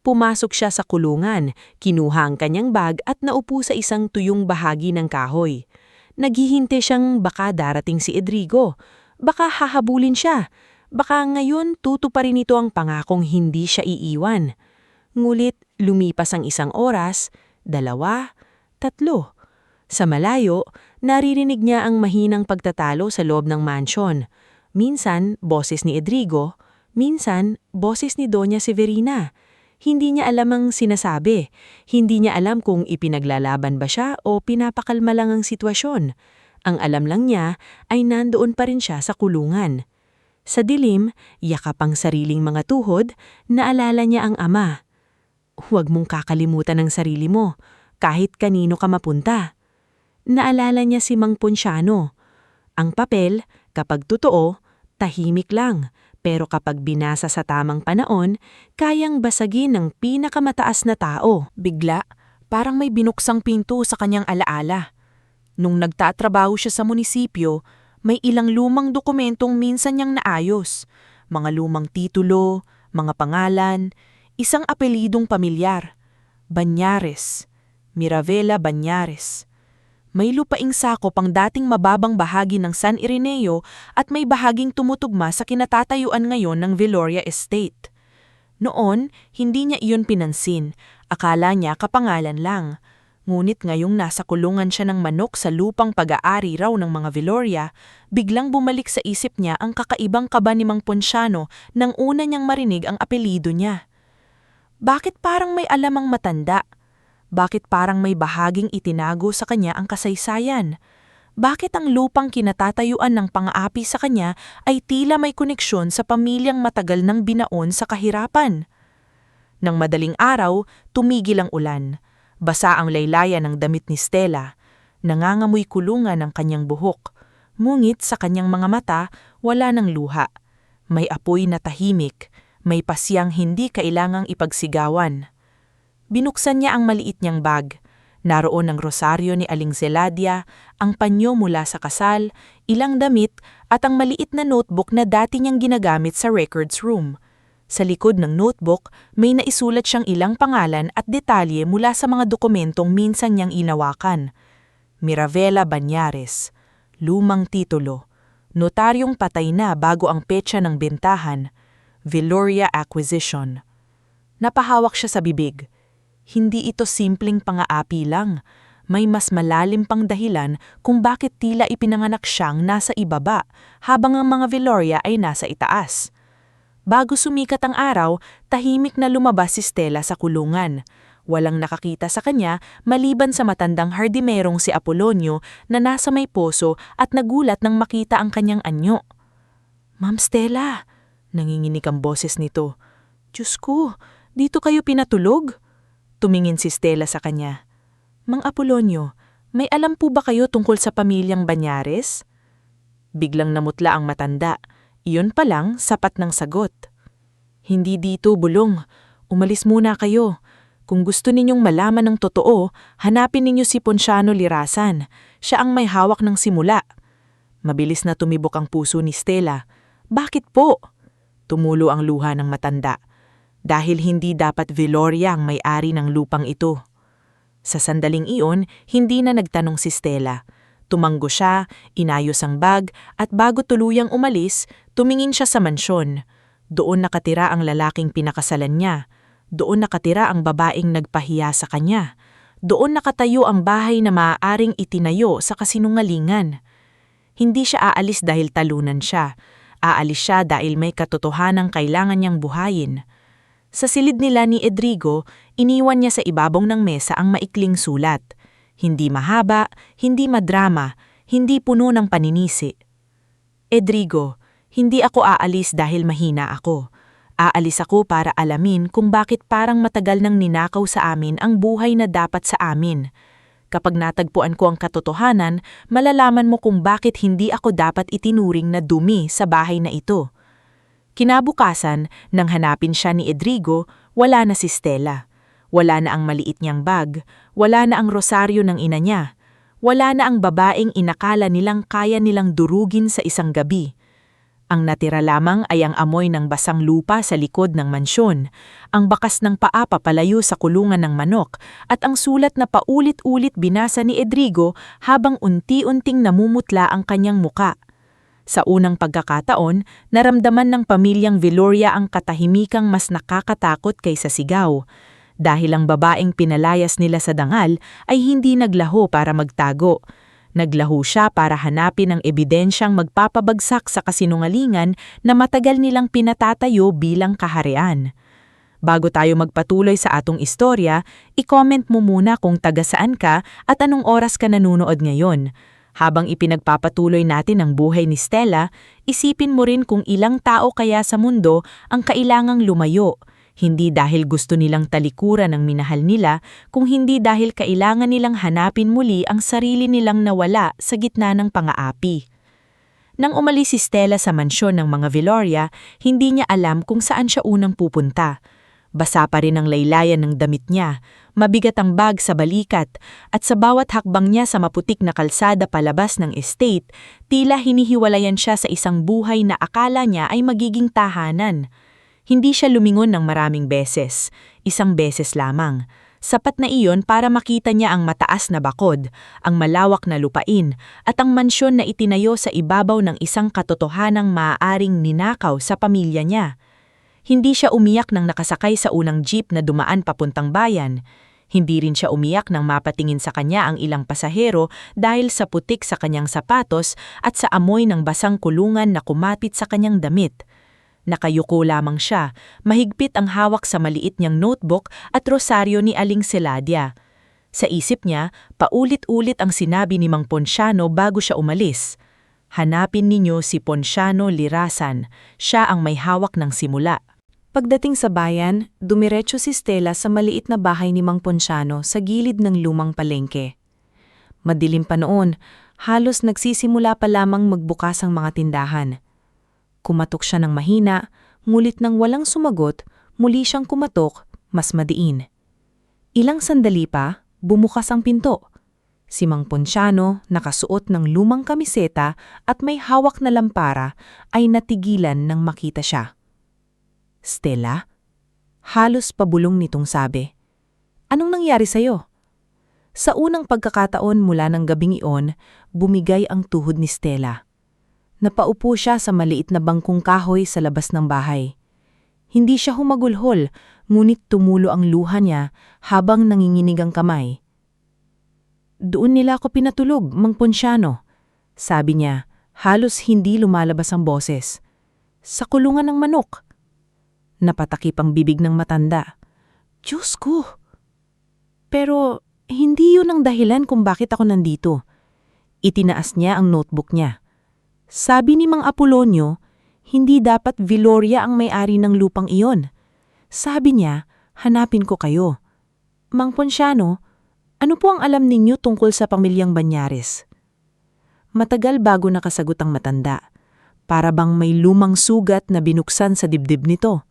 Speaker 1: Pumasok siya sa kulungan, kinuha ang kanyang bag at naupo sa isang tuyong bahagi ng kahoy. Naghihinte siyang baka darating si Edrigo. Baka hahabulin siya. Baka ngayon tutuparin nito ang pangakong hindi siya iiwan. Ngulit lumipas ang isang oras, 2, 3. Sa malayo, naririnig niya ang mahinang pagtatalo sa loob ng mansyon. Minsan, boses ni Edrigo, Minsan, boses ni Doña Severina. Hindi niya alam ang sinasabi. Hindi niya alam kung ipinaglalaban ba siya o pinapakalma lang ang sitwasyon. Ang alam lang niya ay nandoon pa rin siya sa kulungan. Sa dilim, yakap ang sariling mga tuhod, naalala niya ang ama. Huwag mong kakalimutan ang sarili mo, kahit kanino ka mapunta. Naalala niya si Mang Ponciano. Ang papel, kapag totoo, tahimik lang, pero kapag binasa sa tamang panahon, kayang basagin ng pinakamataas na tao.
Speaker 2: Bigla, parang may binuksang pinto sa kanyang alaala. Nung nagtatrabaho siya sa munisipyo, may ilang lumang dokumentong minsan niyang naayos. Mga lumang titulo, mga pangalan, isang apelidong pamilyar. Banyares. Miravela Banyares. May lupaing sakop ang dating mababang bahagi ng San Ireneo at may bahaging tumutugma sa kinatatayuan ngayon ng Viloria Estate. Noon, hindi niya iyon pinansin. Akala niya kapangalan lang. Ngunit ngayong nasa kulungan siya ng manok sa lupang pag-aari raw ng mga Viloria, biglang bumalik sa isip niya ang kakaibang kaba ni Mang Ponciano nang una niyang marinig ang apelido niya. Bakit parang may alamang matanda? Bakit parang may bahaging itinago sa kanya ang kasaysayan? Bakit ang lupang kinatatayuan ng pang-aapi sa kanya ay tila may koneksyon sa pamilyang matagal nang binaon sa kahirapan? Nang madaling araw, tumigil ang ulan. Basa ang laylayan ng damit ni Stella. Nangangamoy kulungan ang kanyang buhok. Ngunit sa kanyang mga mata, wala ng luha. May apoy na tahimik. May pasyang hindi kailangang ipagsigawan. Binuksan niya ang maliit niyang bag. Naroon ang rosaryo ni Aling Zeladia, ang panyo mula sa kasal, ilang damit at ang maliit na notebook na dati niyang ginagamit sa records room. Sa likod ng notebook, may naisulat siyang ilang pangalan at detalye mula sa mga dokumentong minsan niyang inawakan. Miravela Banyares, lumang titulo, notaryong patay na bago ang petsa ng bentahan, Viloria Acquisition. Napahawak siya sa bibig. Hindi ito simpleng pang-aapi lang. May mas malalim pang dahilan kung bakit tila ipinanganak siyang nasa ibaba habang ang mga Viloria ay nasa itaas. Bago sumikat ang araw, tahimik na lumabas si Stella sa kulungan. Walang nakakita sa kanya maliban sa matandang hardimerong si Apolonio na nasa may poso at nagulat nang makita ang kanyang anyo. "Ma'am Stella," nanginginig ang boses nito. "Diyos ko, dito kayo pinatulog?" Tumingin si Stella sa kanya. "Mang Apolonio, may alam po ba kayo tungkol sa pamilyang Banyares?" Biglang namutla ang matanda. Iyon pa lang, sapat ng sagot. "Hindi dito, Bulong. Umalis muna kayo. Kung gusto ninyong malaman ng totoo, hanapin ninyo si Ponciano Lirasan. Siya ang may hawak ng simula." Mabilis na tumibok ang puso ni Stella. "Bakit po?" Tumulo ang luha ng matanda. "Dahil hindi dapat Viloria ang may-ari ng lupang ito." Sa sandaling iyon, hindi na nagtanong si Stella. Tumanggo siya, inayos ang bag, at bago tuluyang umalis, tumingin siya sa mansyon. Doon nakatira ang lalaking pinakasalan niya. Doon nakatira ang babaeng nagpahiya sa kanya. Doon nakatayo ang bahay na maaaring itinayo sa kasinungalingan. Hindi siya aalis dahil talunan siya. Aalis siya dahil may katotohanang kailangan niyang buhayin. Sa silid nila ni Edrigo, iniwan niya sa ibabaw ng mesa ang maikling sulat. Hindi mahaba, hindi madrama, hindi puno ng paninisi. "Edrigo, hindi ako aalis dahil mahina ako. Aalis ako para alamin kung bakit parang matagal nang ninakaw sa amin ang buhay na dapat sa amin. Kapag natagpuan ko ang katotohanan, malalaman mo kung bakit hindi ako dapat itinuring na dumi sa bahay na ito." Kinabukasan, nang hanapin siya ni Edrigo, wala na si Stella. Wala na ang maliit niyang bag, wala na ang rosaryo ng ina niya, wala na ang babaeng inakala nilang kaya nilang durugin sa isang gabi. Ang natira lamang ay ang amoy ng basang lupa sa likod ng mansyon, ang bakas ng paa papalayo sa kulungan ng manok, at ang sulat na paulit-ulit binasa ni Edrigo habang unti-unting namumutla ang kanyang muka. Sa unang pagkakataon, naramdaman ng pamilyang Viloria ang katahimikang mas nakakatakot kaysa sigaw. Dahil ang babaeng pinalayas nila sa dangal ay hindi naglaho para magtago.
Speaker 1: Naglaho siya para hanapin ang ebidensyang magpapabagsak sa kasinungalingan na matagal nilang pinatatayo bilang kaharian. Bago tayo magpatuloy sa atong istorya, i-comment mo muna kung taga saan ka at anong oras ka nanonood ngayon. Habang ipinagpapatuloy natin ang buhay ni Stella, isipin mo rin kung ilang tao kaya sa mundo ang kailangang lumayo. Hindi dahil gusto nilang talikuran ang minahal nila, kung hindi dahil kailangan nilang hanapin muli ang sarili nilang nawala sa gitna ng pang-aapi. Nang umalis si Stella sa mansyon ng mga Villoria, hindi niya alam kung saan siya unang pupunta. Basa pa rin ang laylayan ng damit niya, mabigat ang bag sa balikat, at sa bawat hakbang niya sa maputik na kalsada palabas ng estate, tila hinihiwalayan siya sa isang buhay na akala niya ay magiging tahanan. Hindi siya lumingon ng maraming beses, isang beses lamang. Sapat na iyon para makita niya ang mataas na bakod, ang malawak na lupain, at ang mansyon na itinayo sa ibabaw ng isang katotohanang maaaring ninakaw sa pamilya niya. Hindi siya umiyak nang nakasakay sa unang jeep na dumaan papuntang bayan. Hindi rin siya umiyak nang mapatingin sa kanya ang ilang pasahero dahil sa putik sa kanyang sapatos at sa amoy ng basang kulungan na kumapit sa kanyang damit. Nakayuko lamang siya, mahigpit ang hawak sa maliit niyang notebook at rosaryo ni Aling Celadia. Sa isip niya, paulit-ulit ang sinabi ni Mang Ponciano bago siya umalis. Hanapin ninyo si Ponciano Lirasan, siya ang may hawak ng simula. Pagdating sa bayan, dumiretso si Stella sa maliit na bahay ni Mang Ponciano sa gilid ng lumang palengke. Madilim pa noon, halos nagsisimula pa lamang magbukas ang mga tindahan. Kumatok siya ng mahina, ngulit nang walang sumagot, muli siyang kumatok, mas madiin. Ilang sandali pa, bumukas ang pinto. Si Mang Ponciano, nakasuot ng lumang kamiseta at may hawak na lampara, ay natigilan nang makita siya. "Stella?" Halos pabulong nitong sabi. "Anong nangyari sa'yo?" Sa unang pagkakataon mula ng gabing iyon, bumigay ang tuhod ni Stella. Napaupo siya sa maliit na bangkong kahoy sa labas ng bahay. Hindi siya humagulhol, ngunit tumulo ang luha niya habang nanginginig ang kamay. "Doon nila ako pinatulog, Mang Ponciano," sabi niya, halos hindi lumalabas ang boses. "Sa kulungan ng manok." Napatakip ang bibig ng matanda. "Diyos ko! Pero hindi yun ang dahilan kung bakit ako nandito." Itinaas niya ang notebook niya. "Sabi ni Mang Apolonio, hindi dapat Villoria ang may-ari ng lupang iyon. Sabi niya, hanapin ko kayo. Mang Ponciano, ano po ang alam ninyo tungkol sa pamilyang Banyares?" Matagal bago nakasagot ang matanda. Para bang may lumang sugat na binuksan sa dibdib nito.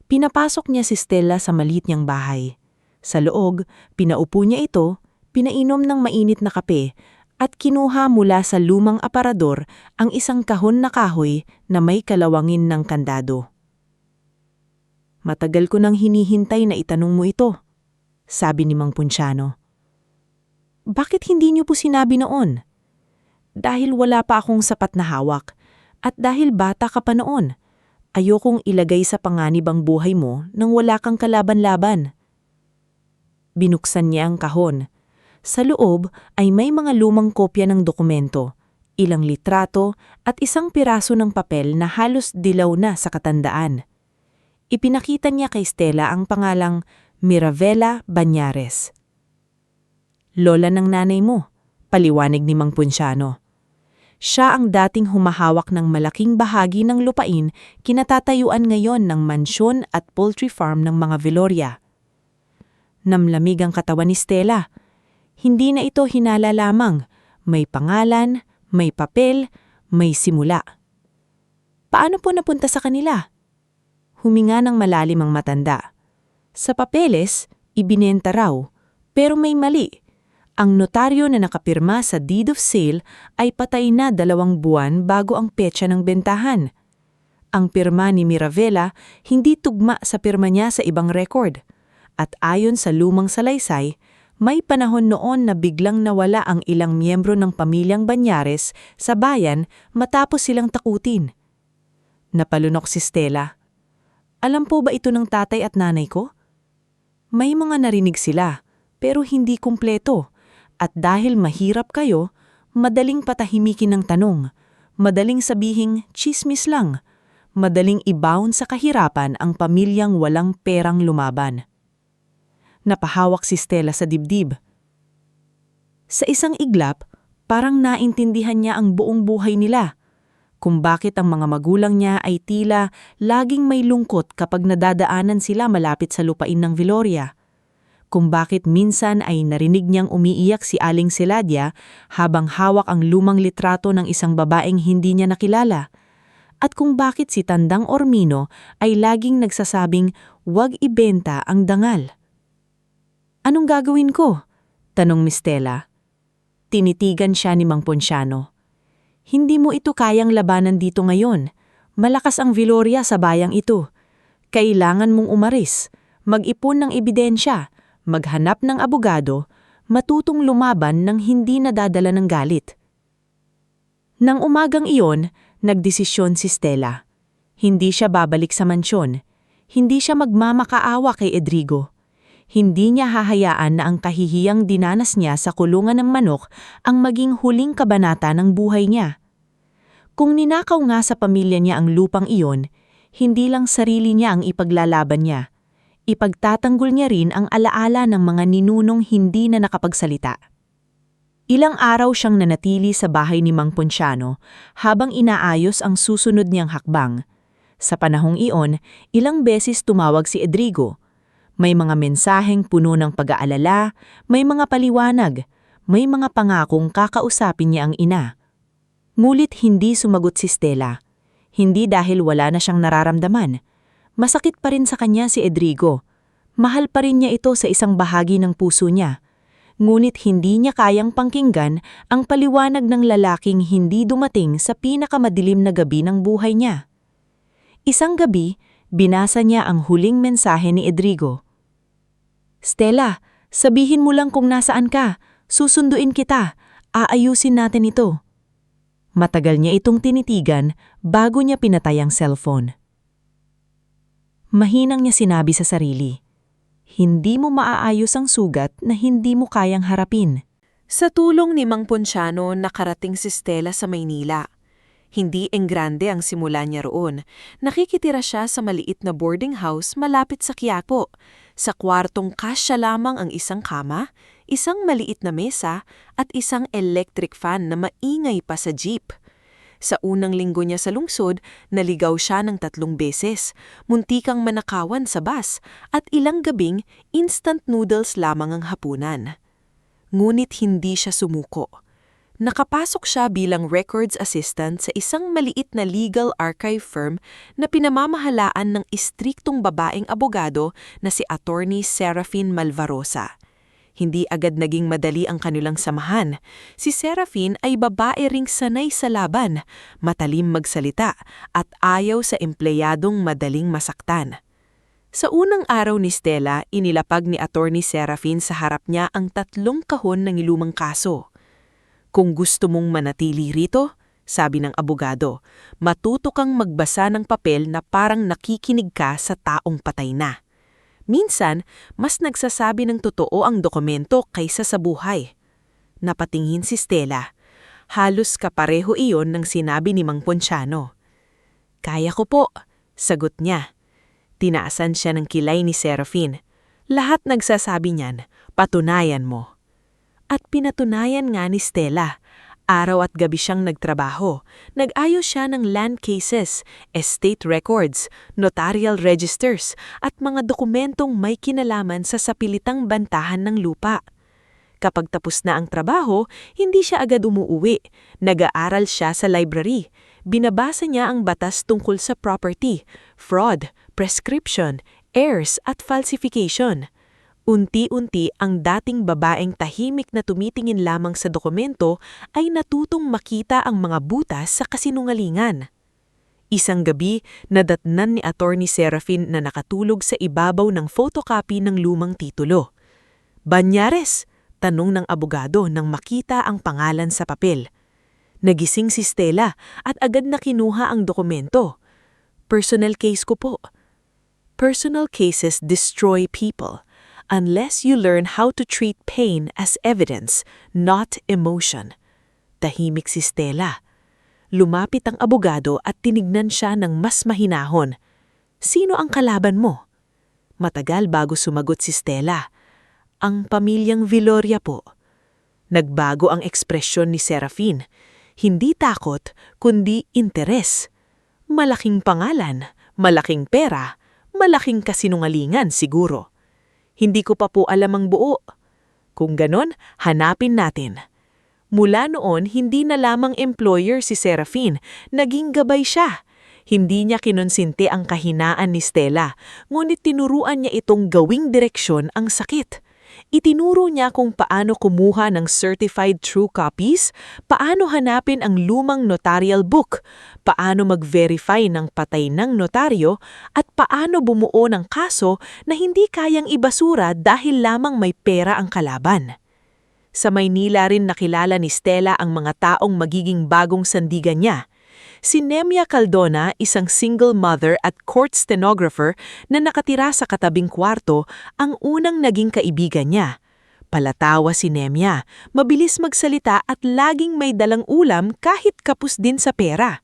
Speaker 1: Pinapasok niya si Stella sa maliit niyang bahay. Sa loob, pinaupo niya ito, pinainom ng mainit na kape, at kinuha mula sa lumang aparador ang isang kahon na kahoy na may kalawangin ng kandado. "Matagal ko nang hinihintay na itanong mo ito," sabi ni Mang Ponciano. "Bakit hindi niyo po sinabi noon?" "Dahil wala pa akong sapat na hawak, at dahil bata ka pa noon. Ayokong ilagay sa panganib ang buhay mo nang wala kang kalaban-laban." Binuksan niya ang kahon. Sa loob ay may mga lumang kopya ng dokumento, ilang litrato at isang piraso ng papel na halos dilaw na sa katandaan. Ipinakita niya kay Stella ang pangalang Mirabela Banyares. "Lola ng nanay mo," paliwanag ni Mang Ponciano. Siya ang dating humahawak ng malaking bahagi ng lupain kinatatayuan ngayon ng mansyon at poultry farm ng mga Villoria. Namlamig ang katawan ni Stella. Hindi na ito hinala lamang, may pangalan, may papel, may simula. "Paano po napunta sa kanila?" Huminga ng malalim ang matanda. "Sa papeles, ibinenta raw, pero may mali. Ang notaryo na nakapirma sa deed of sale ay patay na 2 buwan bago ang petsa ng bentahan. Ang pirma ni Mirabela hindi tugma sa pirma niya sa ibang record. At ayon sa lumang salaysay, may panahon noon na biglang nawala ang ilang miyembro ng pamilyang Banyares sa bayan matapos silang takutin." Napalunok si Stella. "Alam po ba ito ng tatay at nanay ko?" "May mga narinig sila, pero hindi kumpleto. At dahil mahirap kayo, Madaling patahimikin ng tanong, madaling sabihing chismis lang, madaling ibaon sa kahirapan ang pamilyang walang perang lumaban. Napahawak si Stella sa dibdib. Sa isang iglap, parang naintindihan niya ang buong buhay nila, kung bakit ang mga magulang niya ay tila laging may lungkot kapag nadadaanan sila malapit sa lupain ng Viloria. Kung bakit minsan ay narinig niyang umiiyak si Aling Seladia habang hawak ang lumang litrato ng isang babaeng hindi niya nakilala. At kung bakit si Tandang Ormino ay laging nagsasabing huwag ibenta ang dangal. Anong gagawin ko? Tanong ni Stella. Tinitigan siya ni Mang Ponciano. Hindi mo ito kayang labanan dito ngayon. Malakas ang Viloria sa bayang ito. Kailangan mong umaris, mag-ipon ng ebidensya, maghanap ng abogado, matutong lumaban ng hindi nadadala ng galit. Nang umagang iyon, nagdesisyon si Stella. Hindi siya babalik sa mansyon. Hindi siya magmamakaawa kay Edrigo. Hindi niya hahayaan na ang kahihiyang dinanas niya sa kulungan ng manok ang maging huling kabanata ng buhay niya. Kung ninakaw nga sa pamilya niya ang lupang iyon, hindi lang sarili niya ang ipaglalaban niya. Ipagtatanggol niya rin ang alaala ng mga ninunong hindi na nakapagsalita. Ilang araw siyang nanatili sa bahay ni Mang Ponciano habang inaayos ang susunod niyang hakbang. Sa panahong iyon, ilang beses tumawag si Edrigo. May mga mensaheng puno ng pag-aalala, may mga paliwanag, may mga pangakong kakausapin niya ang ina. Ngulit hindi sumagot si Stella. Hindi dahil wala na siyang nararamdaman. Masakit pa rin sa kanya si Edrigo. Mahal pa rin niya ito sa isang bahagi ng puso niya. Ngunit hindi niya kayang pangkinggan ang paliwanag ng lalaking hindi dumating sa pinakamadilim na gabi ng buhay niya. Isang gabi, binasa niya ang huling mensahe ni Edrigo. Stella, sabihin mo lang kung nasaan ka. Susunduin kita. Aayusin natin ito. Matagal niya itong tinitigan bago niya pinatay ang cellphone. Mahinang niya sinabi sa sarili, hindi mo maaayos ang sugat na hindi mo kayang harapin.
Speaker 2: Sa tulong ni Mang Ponciano, nakarating si Stella sa Maynila. Hindi enggrande ang simula niya roon. Nakikitira siya sa maliit na boarding house malapit sa Quiapo. Sa kwartong kasya lamang ang isang kama, isang maliit na mesa at isang electric fan na maingay pa sa jeep. Sa unang linggo niya sa lungsod, naligaw siya ng 3 beses, muntikang manakawan sa bus, at ilang gabing instant noodles lamang ang hapunan. Ngunit hindi siya sumuko. Nakapasok siya bilang records assistant sa isang maliit na legal archive firm na pinamamahalaan ng istriktong babaeng abogado na si Attorney Serafin Malvarosa. Hindi agad naging madali ang kanilang samahan. Si Serafin ay babae ring sanay sa laban, matalim magsalita, at ayaw sa empleyadong madaling masaktan. Sa unang araw ni Stella, inilapag ni Attorney Serafin sa harap niya ang 3 kahon ng ilumang kaso. Kung gusto mong manatili rito, sabi ng abogado, matuto kang magbasa ng papel na parang nakikinig ka sa taong patay na. Minsan, mas nagsasabi ng totoo ang dokumento kaysa sa buhay. Napatingin si Stella. Halos kapareho iyon ng sinabi ni Mang Ponciano. Kaya ko po, sagot niya. Tinaasan siya ng kilay ni Serafin. Lahat nagsasabi niyan, patunayan mo. At pinatunayan nga ni Stella. Araw at gabi siyang nagtrabaho. Nag-ayos siya ng land cases, estate records, notarial registers, at mga dokumentong may kinalaman sa sapilitang bantahan ng lupa. Kapag tapos na ang trabaho, hindi siya agad umuuwi. Nag-aaral siya sa library. Binabasa niya ang batas tungkol sa property, fraud, prescription, heirs at falsification. Unti-unti ang dating babaeng tahimik na tumitingin lamang sa dokumento ay natutong makita ang mga butas sa kasinungalingan. Isang gabi, nadatnan ni Attorney Serafin na nakatulog sa ibabaw ng photocopy ng lumang titulo. Banyares? Tanong ng abogado nang makita ang pangalan sa papel. Nagising si Stella at agad na kinuha ang dokumento. Personal case ko po. Personal cases destroy people. Unless you learn how to treat pain as evidence, not emotion.
Speaker 1: Nagtahimik si Stella. Lumapit ang abogado at tinignan siya ng mas mahinahon. Sino ang kalaban mo? Matagal bago sumagot si Stella. Ang pamilyang Viloria po. Nagbago ang ekspresyon ni Serafin. Hindi takot, kundi interes. Malaking pangalan, malaking pera, malaking kasinungalingan siguro. Hindi ko pa po alam ang buo. Kung ganon, hanapin natin. Mula noon, hindi na lamang employer si Serafin, naging gabay siya. Hindi niya kinonsinti ang kahinaan ni Stella, ngunit tinuruan niya itong gawing direksyon ang sakit. Itinuro niya kung paano kumuha ng certified true copies, paano hanapin ang lumang notarial book, paano mag-verify ng patay ng notaryo, at paano bumuo ng kaso na hindi kayang ibasura dahil lamang may pera ang kalaban. Sa Maynila rin nakilala ni Stella ang mga taong magiging bagong sandigan niya. Si Nemia Caldona, isang single mother at court stenographer na nakatira sa katabing kwarto, ang unang naging kaibigan niya. Palatawa si Nemia, mabilis magsalita at laging may dalang ulam kahit kapos din sa pera.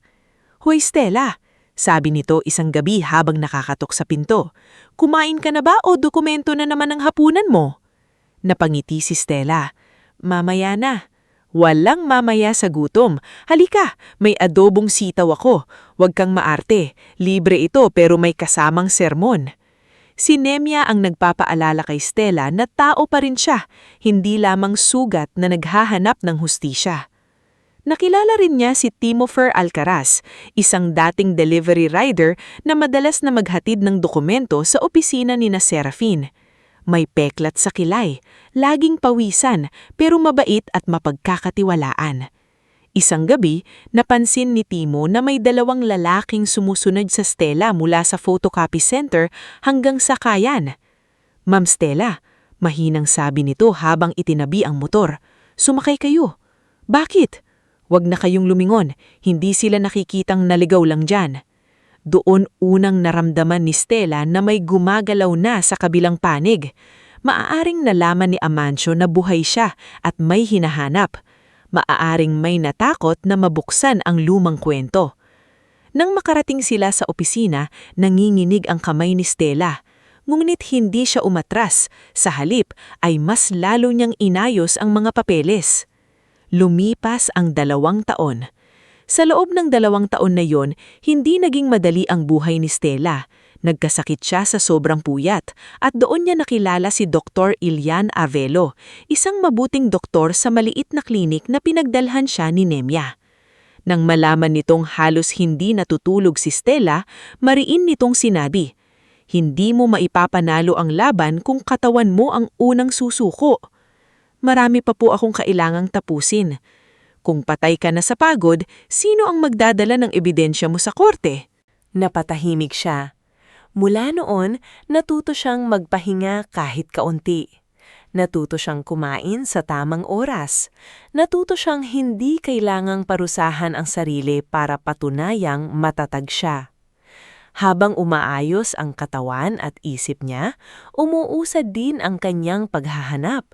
Speaker 1: "Hoy Stella," sabi nito isang gabi habang nakakatok sa pinto. "Kumain ka na ba o dokumento na naman ang hapunan mo?" Napangiti si Stella. "Mamaya na." "Walang mamaya sa gutom. Halika, may adobong sitaw ako. Huwag kang maarte. Libre ito pero may kasamang sermon." Si Nemia ang nagpapaalala kay Stella na tao pa rin siya, hindi lamang sugat na naghahanap ng hustisya. Nakilala rin niya si Timofer Alcaraz, isang dating delivery rider na madalas na maghatid ng dokumento sa opisina ni Serafin. May peklat sa kilay, laging pawisan, pero mabait at mapagkakatiwalaan. Isang gabi, napansin ni Timo na may dalawang lalaking sumusunod sa Stella mula sa photocopy center hanggang sa Kayan. "Ma'am Stella," mahinang sabi nito habang itinabi ang motor. "Sumakay kayo." "Bakit?" "Wag na kayong lumingon, hindi sila nakikitang naligaw lang dyan." Doon unang naramdaman ni Stella na may gumagalaw na sa kabilang panig. Maaaring nalaman ni Amancio na buhay siya at may hinahanap. Maaaring may natakot na mabuksan ang lumang kwento. Nang makarating sila sa opisina, nanginginig ang kamay ni Stella. Ngunit hindi siya umatras, sa halip ay mas lalo niyang inayos ang mga papeles. Lumipas ang 2 taon. Sa loob ng 2 taon na yon, hindi naging madali ang buhay ni Stella. Nagkasakit siya sa sobrang puyat at doon niya nakilala si Dr. Ilian Avelo, isang mabuting doktor sa maliit na klinik na pinagdalhan siya ni Nemia. Nang malaman nitong halos hindi natutulog si Stella, mariin nitong sinabi, "Hindi mo maipapanalo ang laban kung katawan mo ang unang susuko. Marami pa po akong kailangang tapusin. Kung patay ka na sa pagod, sino ang magdadala ng ebidensya mo sa korte?" Napatahimik siya. Mula noon, natuto siyang magpahinga kahit kaunti. Natuto siyang kumain sa tamang oras. Natuto siyang hindi kailangang parusahan ang sarili para patunayang matatag siya. Habang umaayos ang katawan at isip niya, umuusad din ang kanyang paghahanap.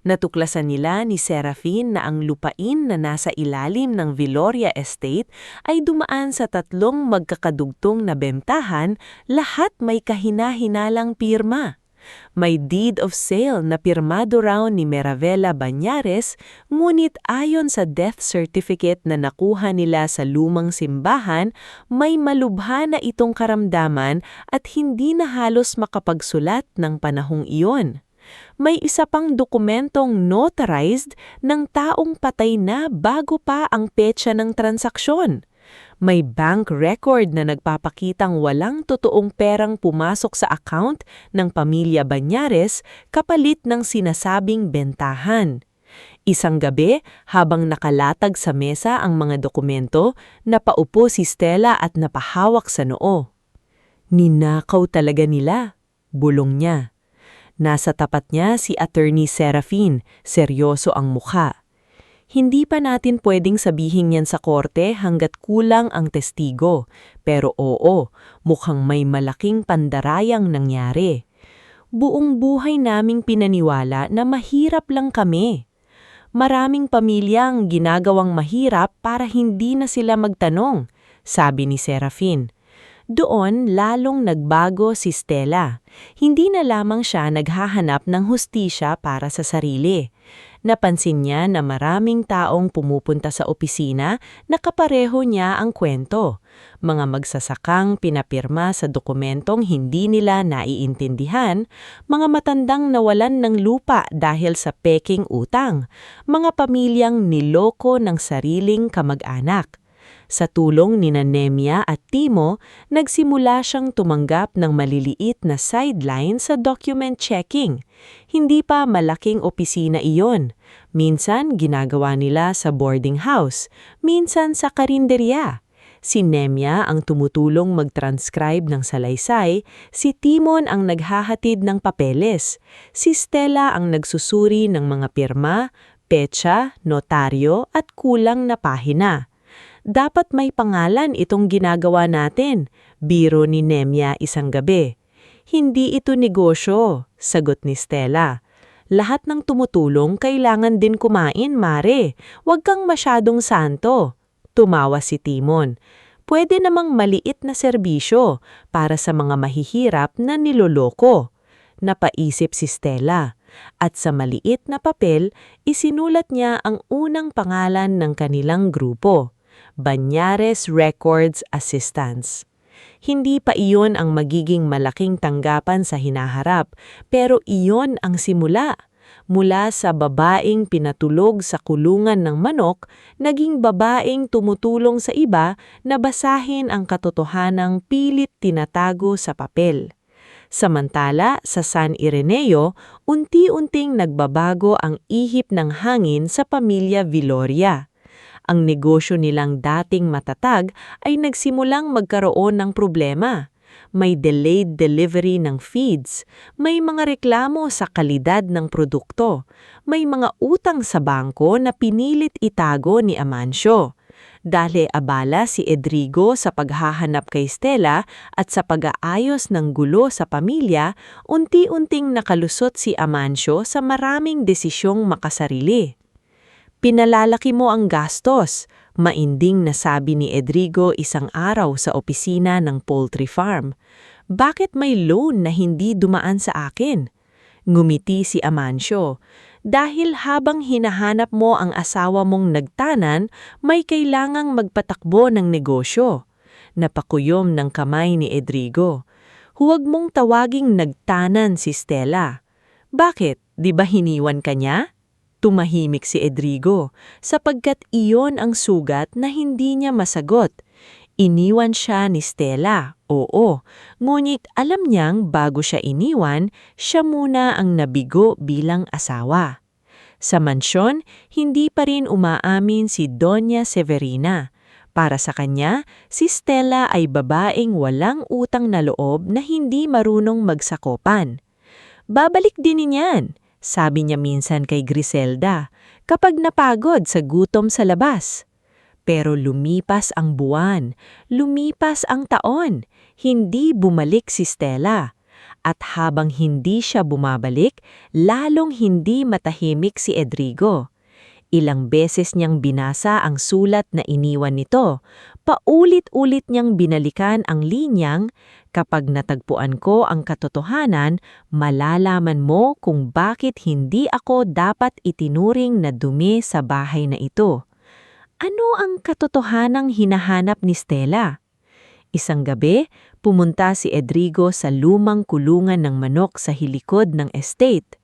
Speaker 1: Natuklasan nila ni Serafin na ang lupain na nasa ilalim ng Viloria Estate ay dumaan sa 3 magkakadugtong na bentahan, lahat may kahina-hinalang pirma. May deed of sale na pirmado raw ni Meravela Banyares, ngunit ayon sa death certificate na nakuha nila sa lumang simbahan, may malubha na itong karamdaman at hindi na halos makapagsulat ng panahong iyon. May isa pang dokumentong notarized ng taong patay na bago pa ang petsa ng transaksyon. May bank record na nagpapakitang walang totoong perang pumasok sa account ng pamilya Banyares kapalit ng sinasabing bentahan. Isang gabi, habang nakalatag sa mesa ang mga dokumento, napaupo si Stella at napahawak sa noo. "Ninakaw talaga nila," bulong niya. Nasa tapat niya si Attorney Serafin, seryoso ang mukha. "Hindi pa natin pwedeng sabihin yan sa korte hanggat kulang ang testigo, pero oo, mukhang may malaking pandarayang nangyari. Buong buhay naming pinaniwala na mahirap lang kami. Maraming pamilyang ginagawang mahirap para hindi na sila magtanong, sabi ni Serafin. Doon lalong nagbago si Stella. Hindi na lamang siya naghahanap ng hustisya para sa sarili. Napansin niya na maraming taong pumupunta sa opisina na kapareho niya ang kwento. Mga magsasakang pinapirma sa dokumentong hindi nila naiintindihan, mga matandang nawalan ng lupa dahil sa peking utang, mga pamilyang niloko ng sariling kamag-anak. Sa tulong ni Nemya at Timo, nagsimula siyang tumanggap ng maliliit na sideline sa document checking. Hindi pa malaking opisina iyon. Minsan ginagawa nila sa boarding house, minsan sa karinderya. Si Nemya ang tumutulong mag-transcribe ng salaysay, si Timon ang naghahatid ng papeles, si Stella ang nagsusuri ng mga pirma, petsa, notaryo at kulang na pahina. Dapat may pangalan itong ginagawa natin, biro ni Nemya isang gabi. Hindi ito negosyo, sagot ni Stella. Lahat ng tumutulong kailangan din kumain, Mare. Huwag kang masyadong santo. Tumawa si Timon. Pwede namang maliit na serbisyo para sa mga mahihirap na niloloko. Napaisip si Stella. At sa maliit na papel, isinulat niya ang unang pangalan ng kanilang grupo. Banyares Records Assistance. Hindi pa iyon ang magiging malaking tanggapan sa hinaharap, pero iyon ang simula. Mula sa babaeng pinatulog sa kulungan ng manok, naging babaeng tumutulong sa iba na basahin ang katotohanang pilit tinatago sa papel. Samantala, sa San Ireneo, unti-unting nagbabago ang ihip ng hangin sa pamilya Viloria. Ang negosyo nilang dating matatag ay nagsimulang magkaroon ng problema. May delayed delivery ng feeds, may mga reklamo sa kalidad ng produkto, may mga utang sa bangko na pinilit itago ni Amancio. Dahil abala si Edrigo sa paghahanap kay Stella at sa pag-aayos ng gulo sa pamilya, unti-unting nakalusot si Amancio sa maraming desisyong makasarili. Pinalalaki mo ang gastos, mainding nasabi ni Edrigo isang araw sa opisina ng poultry farm. Bakit may loan na hindi dumaan sa akin? Ngumiti si Amancio. Dahil habang hinahanap mo ang asawa mong nagtanan, may kailangang magpatakbo ng negosyo. Napakuyom ng kamay ni Edrigo. Huwag mong tawaging nagtanan si Stella. Bakit? Di ba hiniwan ka niya? Tumahimik si Edrigo, sapagkat iyon ang sugat na hindi niya masagot. Iniwan siya ni Stella, oo, ngunit alam niyang bago siya iniwan, siya muna ang nabigo bilang asawa. Sa mansyon, hindi pa rin umaamin si Doña Severina. Para sa kanya, si Stella ay babaeng walang utang na loob na hindi marunong magsakopan. Babalik din niyan, sabi niya minsan kay Griselda, kapag napagod sa gutom sa labas. Pero lumipas ang buwan, lumipas ang taon, hindi bumalik si Stella. At habang hindi siya bumabalik, lalong hindi matahimik si Edrigo. Ilang beses niyang binasa ang sulat na iniwan nito. Paulit-ulit niyang binalikan ang linyang, kapag natagpuan ko ang katotohanan, malalaman mo kung bakit hindi ako dapat itinuring na dumi sa bahay na ito. Ano ang katotohanang hinahanap ni Stella? Isang gabi, pumunta si Edrigo sa lumang kulungan ng manok sa hilikod ng estate.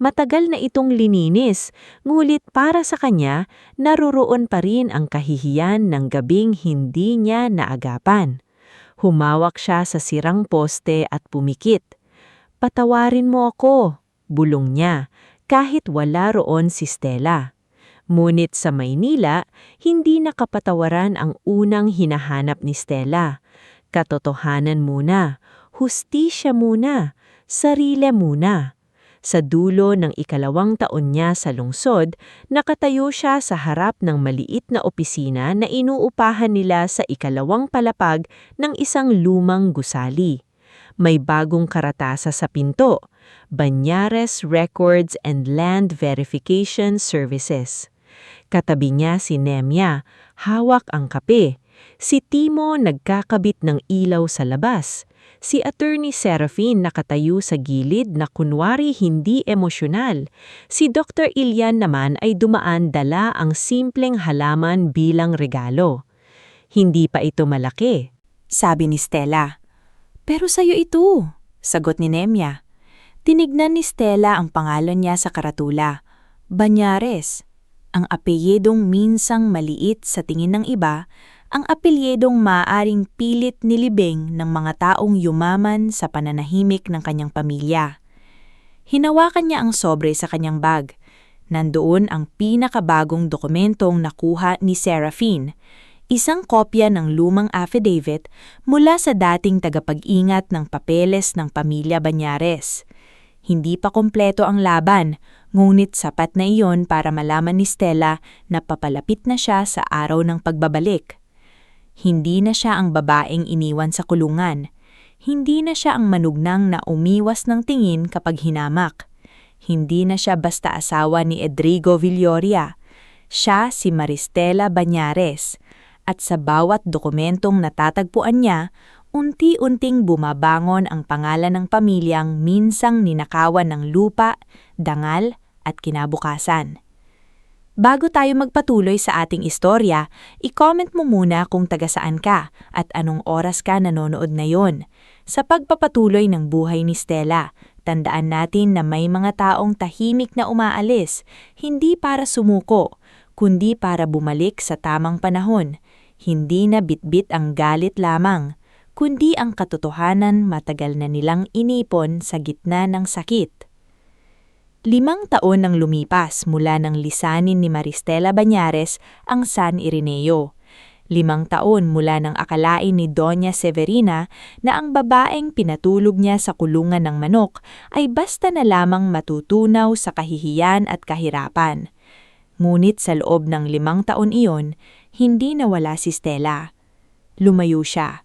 Speaker 1: Matagal na itong lininis, ngulit para sa kanya, naroroon pa rin ang kahihiyan ng gabing hindi niya naagapan. Humawak siya sa sirang poste at pumikit. Patawarin mo ako, bulong niya, kahit wala roon si Stella. Ngunit sa Maynila, hindi nakapatawaran ang unang hinahanap ni Stella. Katotohanan muna, hustisya muna, sarili muna. Sa dulo ng 2nd taon niya sa lungsod, nakatayo siya sa harap ng maliit na opisina na inuupahan nila sa 2nd palapag ng isang lumang gusali. May bagong karatasa sa pinto. Banyares Records and Land Verification Services. Katabi niya si Nemya, hawak ang kape. Si Timo nagkakabit ng ilaw sa labas. Si Attorney Serafin nakatayo sa gilid na kunwari hindi emosyonal. Si Dr. Ilian naman ay dumaan dala ang simpleng halaman bilang regalo. Hindi pa ito malaki,
Speaker 3: sabi ni Stella. Pero sa'yo ito, sagot ni Nemya. Tinignan ni Stella ang pangalan niya sa karatula, Banyares. Ang apelyedong minsang maliit sa tingin ng iba, ang apelyedong maaaring pilit nilibing ng mga taong yumaman sa pananahimik ng kanyang pamilya. Hinawakan niya ang sobre sa kanyang bag. Nandoon ang pinakabagong dokumentong nakuha ni Serafin, isang kopya ng lumang affidavit mula sa dating tagapag-ingat ng papeles ng pamilya Banyares. Hindi pa kompleto ang laban, ngunit sapat na iyon para malaman ni Stella na papalapit na siya sa araw ng pagbabalik. Hindi na siya ang babaeng iniwan sa kulungan. Hindi na siya ang manugnang na umiwas ng tingin kapag hinamak. Hindi na siya basta asawa ni Edrigo Villoria. Siya si Maristela Banyares. At sa bawat dokumentong natatagpuan niya, unti-unting bumabangon ang pangalan ng pamilyang minsang ninakawan ng lupa, dangal at kinabukasan. Bago tayo magpatuloy sa ating istorya, i-comment mo muna kung taga saan ka at anong oras ka nanonood ngayon. Sa pagpapatuloy ng buhay ni Stella, tandaan natin na may mga taong tahimik na umaalis, hindi para sumuko, kundi para bumalik sa tamang panahon. Hindi na bitbit ang galit lamang, kundi ang katotohanan matagal na nilang inipon sa gitna ng sakit. 5 taon nang lumipas mula nang lisanin ni Maristela Banyares ang San Ireneo. 5 taon mula nang akalain ni Doña Severina na ang babaeng pinatulog niya sa kulungan ng manok ay basta na lamang matutunaw sa kahihiyan at kahirapan. Ngunit sa loob ng 5 taon iyon, hindi nawala si Stella. Lumayo siya.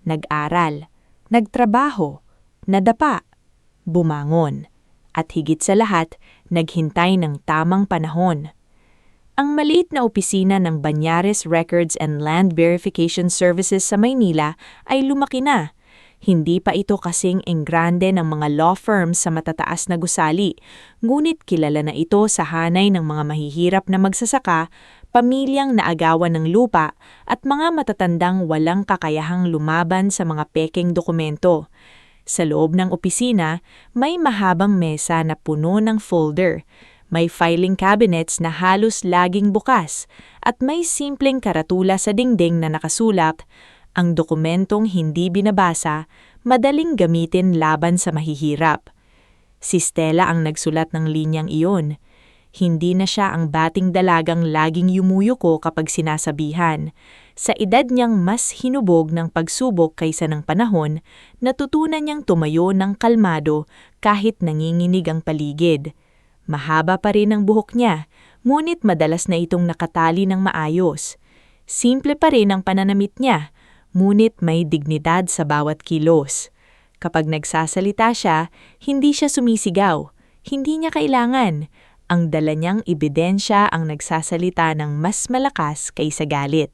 Speaker 3: Nag-aral, nagtrabaho, nadapa, bumangon, at higit sa lahat, naghintay ng tamang panahon. Ang maliit na opisina ng Banyares Records and Land Verification Services sa Maynila ay lumaki na. Hindi pa ito kasing enggrande ng mga law firms sa matataas na gusali, ngunit kilala na ito sa hanay ng mga mahihirap na magsasaka, pamilyang naagawan ng lupa at mga matatandang walang kakayahang lumaban sa mga pekeng dokumento. Sa loob ng opisina, may mahabang mesa na puno ng folder, may filing cabinets na halos laging bukas, at may simpleng karatula sa dingding na nakasulat, ang dokumentong hindi binabasa, madaling gamitin laban sa mahihirap. Si Stella ang nagsulat ng linyang iyon. Hindi na siya ang bating dalagang laging yumuyuko kapag sinasabihan. Sa edad niyang mas hinubog ng pagsubok kaysa ng panahon, natutunan niyang tumayo ng kalmado kahit nanginginig ang paligid. Mahaba pa rin ang buhok niya, ngunit madalas na itong nakatali ng maayos. Simple pa rin ang pananamit niya, ngunit may dignidad sa bawat kilos. Kapag nagsasalita siya, hindi siya sumisigaw. Hindi niya kailangan. Ang dala niyang ebidensya ang nagsasalita ng mas malakas kaysa galit.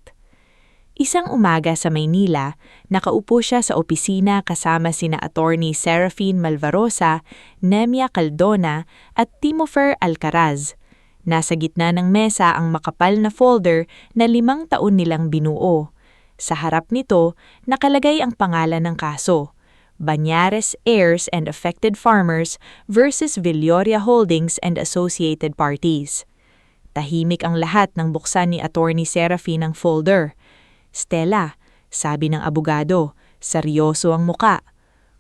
Speaker 3: Isang umaga sa Maynila, nakaupo siya sa opisina kasama sina Attorney Serafin Malvarosa, Nemya Caldona at Timofer Alcaraz. Nasa gitna ng mesa ang makapal na folder na 5 taon nilang binuo. Sa harap nito, nakalagay ang pangalan ng kaso, Banyares Heirs and Affected Farmers versus Villoria Holdings and Associated Parties. Tahimik ang lahat nang buksan ni Attorney Serafin ang folder. Stella, sabi ng abogado, seryoso ang muka.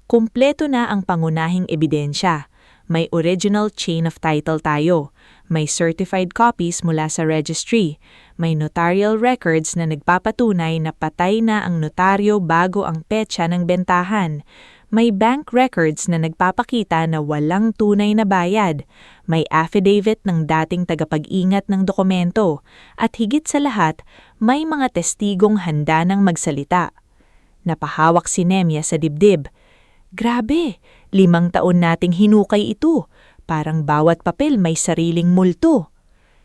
Speaker 3: Kumpleto na ang pangunahing ebidensya. May original chain of title tayo. May certified copies mula sa registry. May notarial records na nagpapatunay na patay na ang notaryo bago ang petsa ng bentahan. May bank records na nagpapakita na walang tunay na bayad. May affidavit ng dating tagapag-ingat ng dokumento. At higit sa lahat, may mga testigong handa ng magsalita. Napahawak si Nemya sa dibdib. Grabe,
Speaker 1: 5 taon nating hinukay ito, parang bawat papel may sariling multo.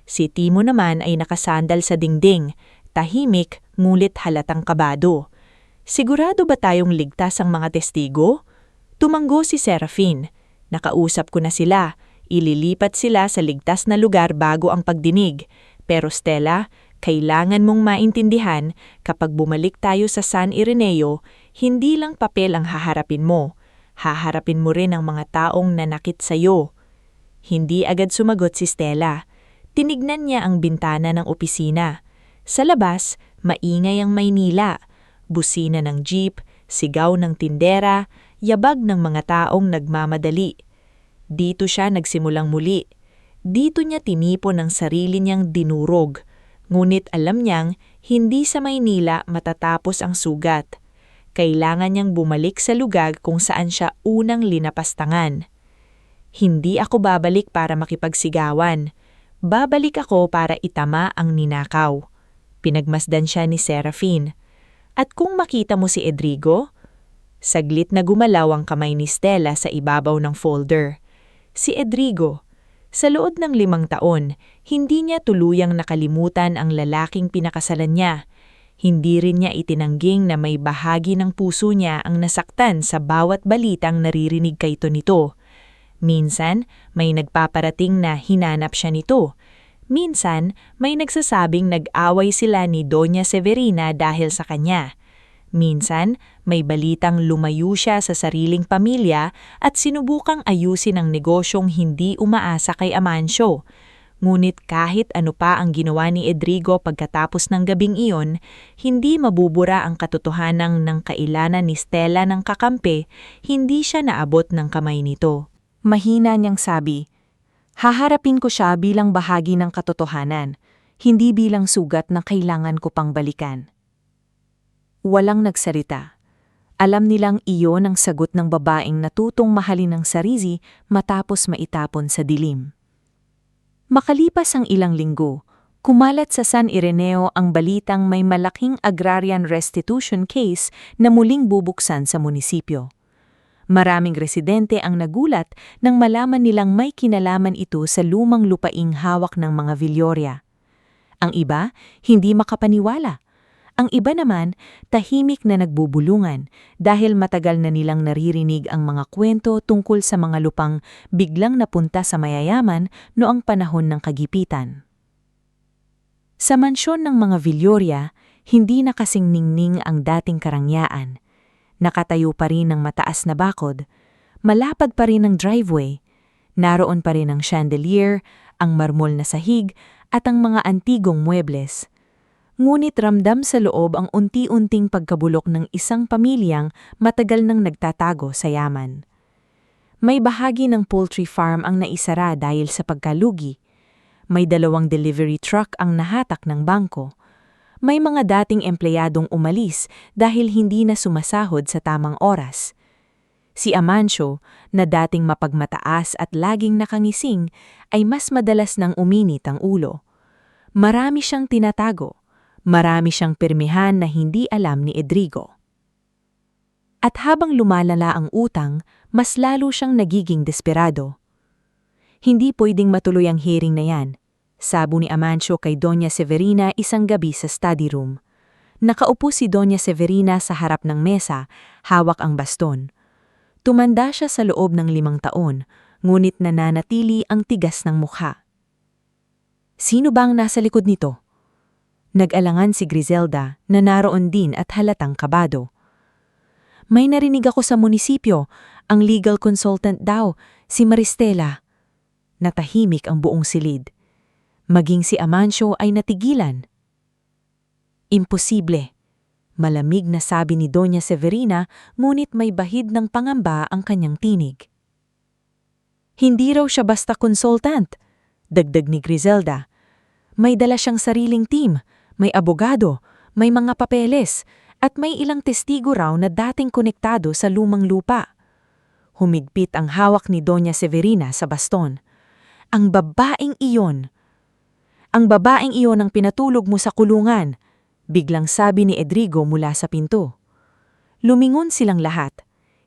Speaker 1: Si Timo naman ay nakasandal sa dingding, tahimik ngulit halatang kabado. Sigurado ba tayong ligtas ang mga testigo? Tumanggo si Serafin. Nakausap ko na sila. Ililipat sila sa ligtas na lugar bago ang pagdinig. Pero Stella, kailangan mong maintindihan kapag bumalik tayo sa San Ireneo, hindi lang papel ang haharapin mo. Haharapin mo rin ang mga taong nanakit sa'yo. Hindi agad sumagot si Stella. Tinignan niya ang bintana ng opisina. Sa labas, maingay ang Maynila. Busina ng jeep, sigaw ng tindera, yabag ng mga taong nagmamadali. Dito siya nagsimulang muli. Dito niya tinipon ang sarili niyang dinurog. Ngunit alam niyang hindi sa Maynila matatapos ang sugat. Kailangan niyang bumalik sa lugar kung saan siya unang linapastangan. Hindi ako babalik para makipagsigawan. Babalik ako para itama ang ninakaw. Pinagmasdan siya ni Serafin. At kung makita mo si Edrigo? Saglit na gumalaw ang kamay ni Stella sa ibabaw ng folder. Si Edrigo. Sa loob ng 5 taon, hindi niya tuluyang nakalimutan ang lalaking pinakasalan niya. Hindi rin niya itinangging na may bahagi ng puso niya ang nasaktan sa bawat balitang naririnig kay nito. Minsan, may nagpaparating na hinanap siya nito. Minsan, may nagsasabing nag-away sila ni Doña Severina dahil sa kanya. Minsan, may balitang lumayo siya sa sariling pamilya at sinubukang ayusin ang negosyong hindi umaasa kay Amancio. Ngunit kahit ano pa ang ginawa ni Edrigo pagkatapos ng gabing iyon, hindi mabubura ang katotohanan ng kailanan ni Stella ng kakampi, hindi siya naabot ng kamay nito.
Speaker 3: Mahina niyang sabi, haharapin ko siya bilang bahagi ng katotohanan, hindi bilang sugat na kailangan ko pang balikan. Walang nagsalita. Alam nilang iyon ang sagot ng babaeng natutong mahalin ng sarili matapos maitapon sa dilim. Makalipas ang ilang linggo, kumalat sa San Ireneo ang balitang may malaking agrarian restitution case na muling bubuksan sa munisipyo. Maraming residente ang nagulat nang malaman nilang may kinalaman ito sa lumang lupaing hawak ng mga Villoria. Ang iba, hindi makapaniwala. Ang iba naman, tahimik na nagbubulungan dahil matagal na nilang naririnig ang mga kwento tungkol sa mga lupang biglang napunta sa mayayaman noong panahon ng kagipitan. Sa mansyon ng mga Villoria, hindi na kasing ningning ang dating karangyaan. Nakatayo pa rin ang mataas na bakod, malapad pa rin ang driveway, naroon pa rin ang chandelier, ang marmol na sahig at ang mga antigong muebles. Ngunit ramdam sa loob ang unti-unting pagkabulok ng isang pamilyang matagal nang nagtatago sa yaman. May bahagi ng poultry farm ang naisara dahil sa pagkalugi. May 2 delivery truck ang nahatak ng bangko. May mga dating empleyadong umalis dahil hindi na sumasahod sa tamang oras. Si Amancio, na dating mapagmataas at laging nakangising, ay mas madalas nang uminit ang ulo. Marami siyang tinatago. Marami siyang pirmihan na hindi alam ni Edrigo. At habang lumalala ang utang, mas lalo siyang nagiging desperado. Hindi pwedeng matuloy ang hearing na yan, sabo ni Amancio kay Doña Severina isang gabi sa study room. Nakaupo si Doña Severina sa harap ng mesa, hawak ang baston. Tumanda siya sa loob ng 5 taon, ngunit nananatili ang tigas ng mukha. Sino ba ang nasa likod nito? Nag-alangan si Griselda na naroon din at halatang kabado. May narinig ako sa munisipyo, ang legal consultant daw, si Maristela. Natahimik ang buong silid. Maging si Amancio ay natigilan. Imposible. Malamig na sabi ni Doña Severina, ngunit may bahid ng pangamba ang kanyang tinig. Hindi raw siya basta consultant, dagdag ni Griselda. May dala siyang sariling team, may abogado, may mga papeles, at may ilang testigo raw na dating konektado sa lumang lupa. Humigpit ang hawak ni Doña Severina sa baston. Ang babaeng iyon! Ang babaeng iyon ang pinatulog mo sa kulungan, biglang sabi ni Edrigo mula sa pinto. Lumingon silang lahat.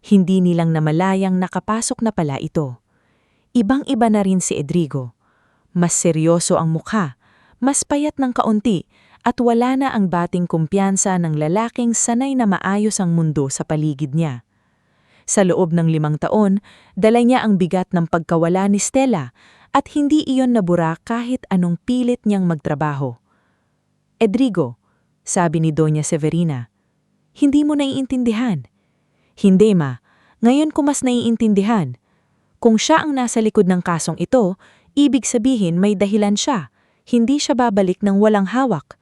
Speaker 1: Hindi nilang namalayang nakapasok na pala ito. Ibang-iba na rin si Edrigo. Mas seryoso ang mukha, mas payat ng kaunti, at wala na ang bating kumpiyansa ng lalaking sanay na maayos ang mundo sa paligid niya. Sa loob ng 5 taon, dala niya ang bigat ng pagkawala ni Stella at hindi iyon nabura kahit anong pilit niyang magtrabaho. Edrigo, sabi ni Doña Severina, hindi mo naiintindihan. Hindi ma, ngayon ko mas naiintindihan. Kung siya ang nasa likod ng kasong ito, ibig sabihin may dahilan siya. Hindi siya babalik ng walang hawak.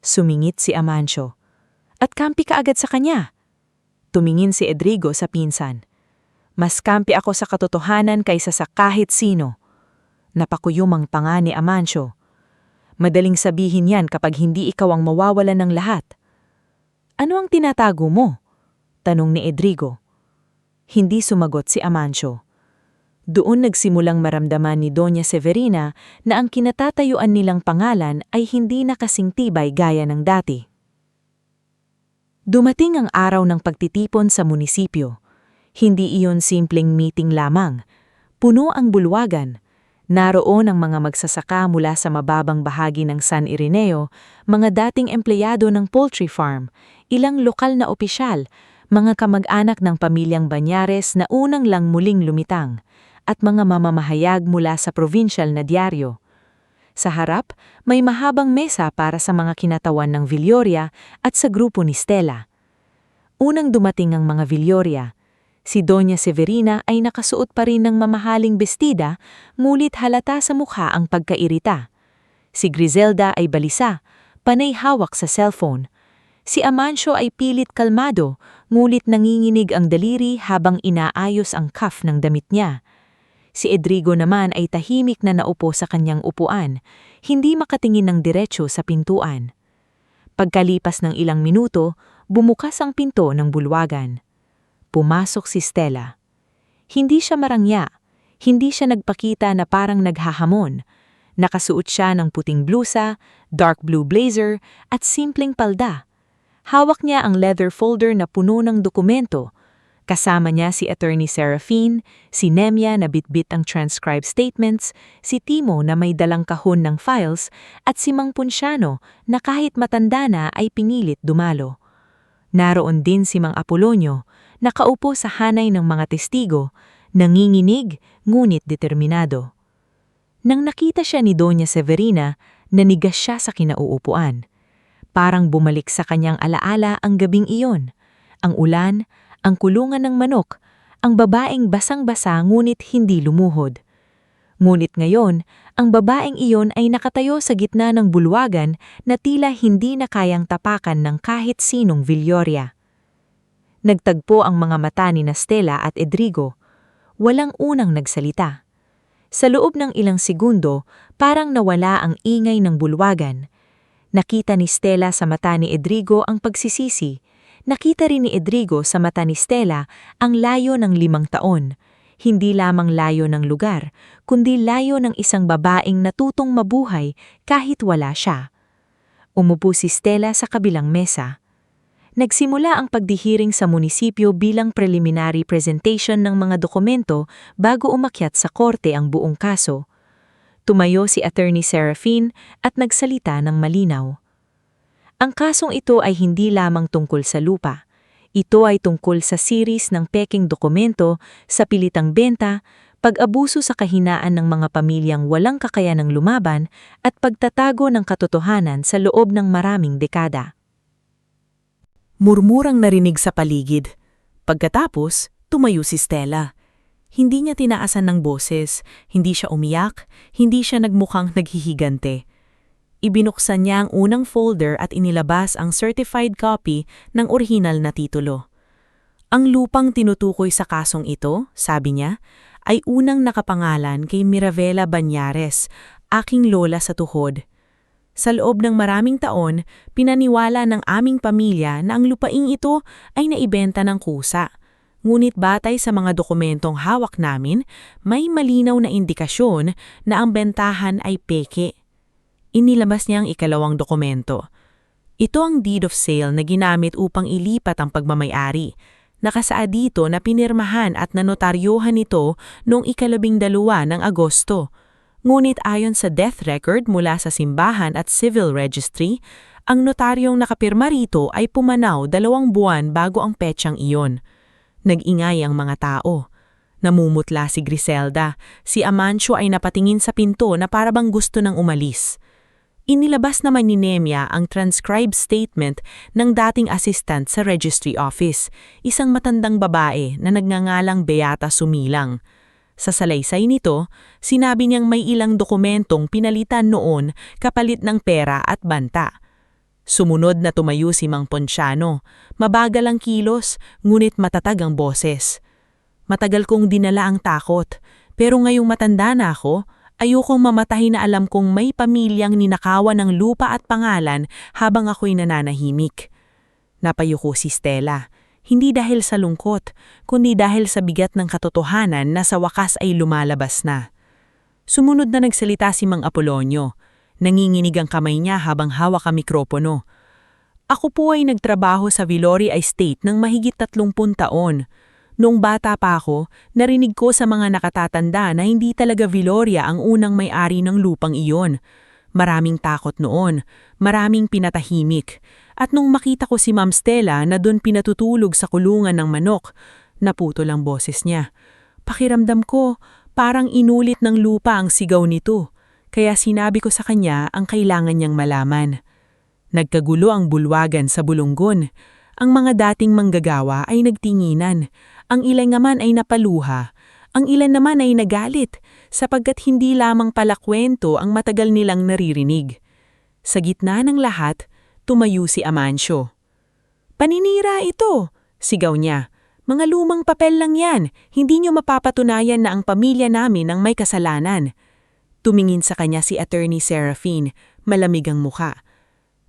Speaker 1: Sumingit si Amancio. At kampi ka agad sa kanya. Tumingin si Edrigo sa pinsan. Mas kampi ako sa katotohanan kaysa sa kahit sino. Napakuyumang panga ni Amancio. Madaling sabihin yan kapag hindi ikaw ang mawawalan ng lahat. Ano ang tinatago mo? Tanong ni Edrigo. Hindi sumagot si Amancio. Doon nagsimulang maramdaman ni Doña Severina na ang kinatatayuan nilang pangalan ay hindi na kasing tibay gaya ng dati. Dumating ang araw ng pagtitipon sa munisipyo. Hindi iyon simpleng meeting lamang. Puno ang bulwagan. Naroon ang mga magsasaka mula sa mababang bahagi ng San Ireneo, mga dating empleyado ng poultry farm, ilang lokal na opisyal, mga kamag-anak ng pamilyang Banyares na unang lang muling lumitang, at mga mamamahayag mula sa provincial na dyaryo. Sa harap, may mahabang mesa para sa mga kinatawan ng Villoria at sa grupo ni Stella. Unang dumating ang mga Villoria. Si Doña Severina ay nakasuot pa rin ng mamahaling bestida, ngulit halata sa mukha ang pagkairita. Si Griselda ay balisa, panay hawak sa cellphone. Si Amancio ay pilit kalmado, ngulit nanginginig ang daliri habang inaayos ang cuff ng damit niya. Si Edrigo naman ay tahimik na naupo sa kanyang upuan, hindi makatingin ng diretsyo sa pintuan. Pagkalipas ng ilang minuto, bumukas ang pinto ng bulwagan. Pumasok si Stella. Hindi siya marangya, hindi siya nagpakita na parang naghahamon. Nakasuot siya ng puting blusa, dark blue blazer, at simpleng palda. Hawak niya ang leather folder na puno ng dokumento. Kasama niya si Attorney Serafine, si Nemia na bitbit ang transcribed statements, si Timo na may dalang kahon ng files, at si Mang Ponciano na kahit matanda na ay pinilit dumalo. Naroon din si Mang Apolonio, nakaupo sa hanay ng mga testigo, nanginginig ngunit determinado. Nang nakita siya ni Doña Severina, nanigas siya sa kinauupuan. Parang bumalik sa kanyang alaala ang gabing iyon, ang ulan, ang kulungan ng manok, ang babaeng basang-basa ngunit hindi lumuhod. Ngunit ngayon, ang babaeng iyon ay nakatayo sa gitna ng bulwagan na tila hindi na kayang tapakan ng kahit sinong Villoria. Nagtagpo ang mga mata ni Stella at Edrigo. Walang unang nagsalita. Sa loob ng ilang segundo, parang nawala ang ingay ng bulwagan. Nakita ni Stella sa mata ni Edrigo ang pagsisisi. Nakita rin ni Edrigo sa mata ni Stella ang layo ng 5 taon. Hindi lamang layo ng lugar, kundi layo ng isang babaeng natutong mabuhay kahit wala siya. Umupo si Stella sa kabilang mesa. Nagsimula ang pagdihiring sa munisipyo bilang preliminary presentation ng mga dokumento bago umakyat sa korte ang buong kaso. Tumayo si Attorney Serafine at nagsalita ng malinaw. Ang kasong ito ay hindi lamang tungkol sa lupa. Ito ay tungkol sa series ng peking dokumento, sa pilitang benta, pag-abuso sa kahinaan ng mga pamilyang walang kakayanang lumaban, at pagtatago ng katotohanan sa loob ng maraming dekada.
Speaker 2: Murmurang narinig sa paligid. Pagkatapos, tumayo si Stella. Hindi niya tinaasan ng boses, hindi siya umiyak, hindi siya nagmukhang naghihigante. Ibinuksan niya ang unang folder at inilabas ang certified copy ng orihinal na titulo. Ang lupang tinutukoy sa kasong ito, sabi niya, ay unang nakapangalan kay Mirabela Banyares, aking lola sa tuhod. Sa loob ng maraming taon, pinaniwala ng aming pamilya na ang lupaing ito ay naibenta ng kusa. Ngunit batay sa mga dokumentong hawak namin, may malinaw na indikasyon na ang bentahan ay peke. Inilabas niya ang ikalawang dokumento. Ito ang deed of sale na ginamit upang ilipat ang pagmamay-ari.
Speaker 1: Nakasaad dito na pinirmahan at nanotaryohan ito noong 12 ng Agosto. Ngunit ayon sa death record mula sa simbahan at civil registry, ang notaryong nakapirma rito ay pumanaw 2 buwan bago ang petsang iyon. Nag-ingay ang mga tao. Namumutla si Griselda. Si Amancio ay napatingin sa pinto na parabang gusto nang umalis. Inilabas naman ni Nemia ang transcribed statement ng dating assistant sa registry office, isang matandang babae na nagngangalang Beata Sumilang. Sa salaysay nito, sinabi niyang may ilang dokumentong pinalitan noon kapalit ng pera at banta. Sumunod na tumayo si Mang Ponciano. Mabagal ang kilos, ngunit matatag ang boses. Matagal kong dinala ang takot, pero ngayong matanda na ako, ayokong mamatay na alam kong may pamilyang ninakawan ng lupa at pangalan habang ako'y nananahimik. Napayuko si Stella, hindi dahil sa lungkot, kundi dahil sa bigat ng katotohanan na sa wakas ay lumalabas na. Sumunod na nagsalita si Mang Apolonio. Nanginginig ang kamay niya habang hawak ang mikropono. Ako po ay nagtrabaho sa Villoria Estate ng mahigit 30 taon. Noong bata pa ako, narinig ko sa mga nakatatanda na hindi talaga Villoria ang unang may-ari ng lupang iyon. Maraming takot noon, maraming pinatahimik. At nung makita ko si Ma'am Stella na doon pinatutulog sa kulungan ng manok, naputol ang boses niya. Pakiramdam ko, parang inulit ng lupa ang sigaw nito. Kaya sinabi ko sa kanya ang kailangan niyang malaman. Nagkagulo ang bulwagan sa bulunggon. Ang mga dating manggagawa ay nagtinginan. Ang ilan naman ay napaluha. Ang ilan naman ay nagalit sapagkat hindi lamang pala kwento ang matagal nilang naririnig. Sa gitna ng lahat, tumayo si Amancio. Paninira ito, sigaw niya. Mga lumang papel lang yan, hindi niyo mapapatunayan na ang pamilya namin ang may kasalanan. Tumingin sa kanya si Attorney Serafine, malamig ang muka.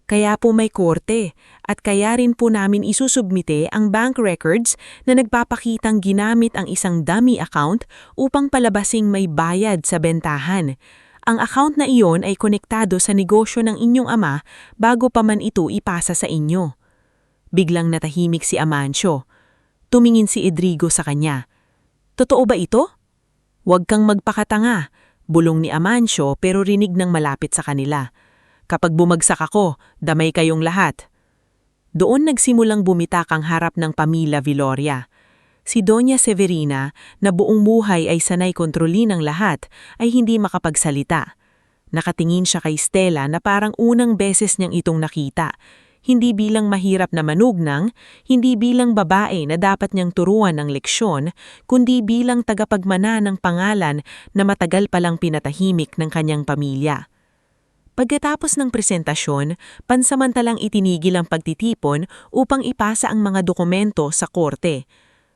Speaker 1: Kaya po may korte at kaya rin po namin isusubmite ang bank records na nagpapakitang ginamit ang isang dummy account upang palabasing may bayad sa bentahan. Ang account na iyon ay konektado sa negosyo ng inyong ama bago pa man ito ipasa sa inyo. Biglang natahimik si Amancio. Tumingin si Edrigo sa kanya. Totoo ba ito? Huwag kang magpakatanga, bulong ni Amancio pero rinig ng malapit sa kanila. Kapag bumagsak ako, damay kayong lahat. Doon nagsimulang bumitak ang harap ng pamilya Villoria. Si Doña Severina, na buong buhay ay sanay kontrolin ang lahat, ay hindi makapagsalita. Nakatingin siya kay Stella na parang unang beses niyang itong nakita. Hindi bilang mahirap na manugnang, hindi bilang babae na dapat niyang turuan ng leksyon, kundi bilang tagapagmana ng pangalan na matagal palang pinatahimik ng kanyang pamilya. Pagkatapos ng presentasyon, pansamantalang itinigil ang pagtitipon upang ipasa ang mga dokumento sa korte.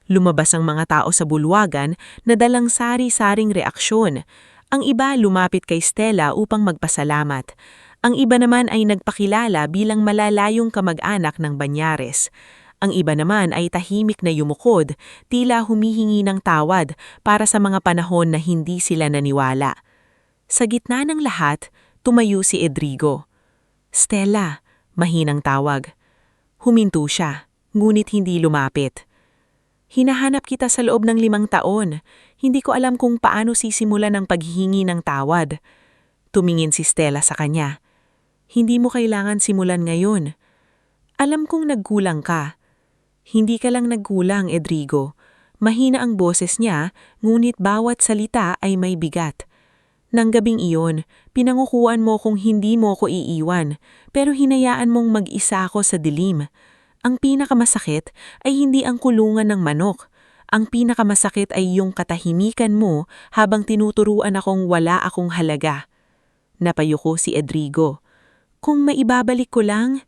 Speaker 1: Lumabas ang mga tao sa bulwagan na dalang sari-saring reaksyon. Ang iba lumapit kay Stella upang magpasalamat. Ang iba naman ay nagpakilala bilang malalayong kamag-anak ng Banyares. Ang iba naman ay tahimik na yumukod, tila humihingi ng tawad para sa mga panahon na hindi sila naniwala. Sa gitna ng lahat, tumayo si Edrigo. Stella, mahinang tawag. Huminto siya, ngunit hindi lumapit. Hinahanap kita sa loob ng 5 taon. Hindi ko alam kung paano sisimulan ang paghihingi ng tawad. Tumingin si Stella sa kanya. Hindi mo kailangan simulan ngayon. Alam kong nagkulang ka. Hindi ka lang nagkulang, Edrigo. Mahina ang boses niya, ngunit bawat salita ay may bigat. Nang gabing iyon, pinangukuhan mo kung hindi mo ko iiwan, pero hinayaan mong mag-isa ako sa dilim. Ang pinakamasakit ay hindi ang kulungan ng manok. Ang pinakamasakit ay yung katahimikan mo habang tinuturuan akong wala akong halaga. Napayuko si Edrigo. Kung maibabalik ko lang,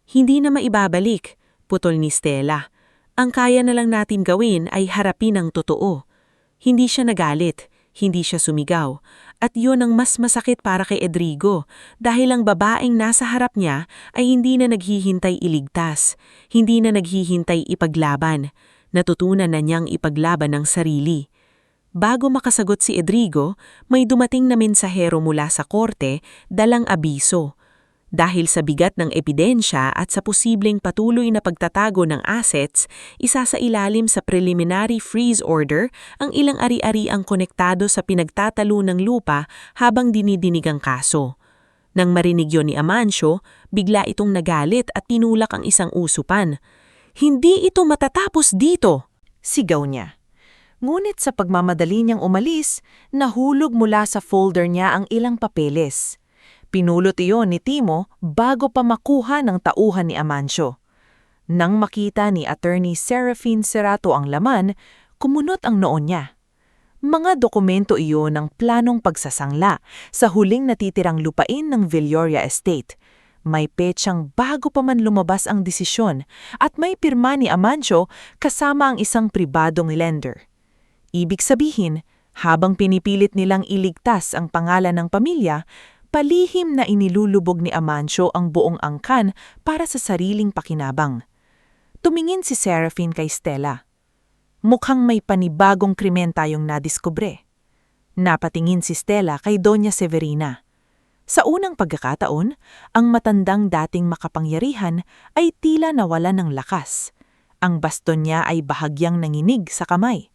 Speaker 1: hindi na maibabalik, putol ni Stella. Ang kaya na lang natin gawin ay harapin ang totoo. Hindi siya nagalit. Hindi siya sumigaw, at yun ang mas masakit para kay Edrigo dahil ang babaeng nasa harap niya ay hindi na naghihintay iligtas, hindi na naghihintay ipaglaban, natutunan na niyang ipaglaban ng sarili. Bago makasagot si Edrigo, may dumating na mensahero mula sa korte dalang abiso. Dahil sa bigat ng ebidensya at sa posibleng patuloy na pagtatago ng assets, isasailalim sa preliminary freeze order ang ilang ari-ariang konektado sa pinagtatalo ng lupa habang dinidinig ang kaso. Nang marinig yon ni Amancio, bigla itong nagalit at tinulak ang isang usupan. "Hindi ito matatapos dito!"
Speaker 2: Sigaw niya. Ngunit sa pagmamadali niyang umalis, nahulog mula sa folder niya ang ilang papeles. Pinulot iyon ni Timo bago pa makuha ng tauhan ni Amancio. Nang makita ni Attorney Serafin Serato ang laman, kumunot ang noon niya. Mga dokumento iyon ng planong pagsasangla sa huling natitirang lupain ng Villoria Estate. May petsang bago pa man lumabas ang desisyon at may pirma ni Amancio kasama ang isang pribadong lender. Ibig sabihin, habang pinipilit nilang iligtas ang pangalan ng pamilya, palihim na inilulubog ni Amancio ang buong angkan para sa sariling pakinabang. Tumingin si Serafin kay Stella. Mukhang may panibagong krimen tayong nadiskubre. Napatingin si Stella kay Doña Severina. Sa unang pagkakataon, ang matandang dating makapangyarihan ay tila nawalan ng lakas. Ang baston niya ay bahagyang nanginig sa kamay.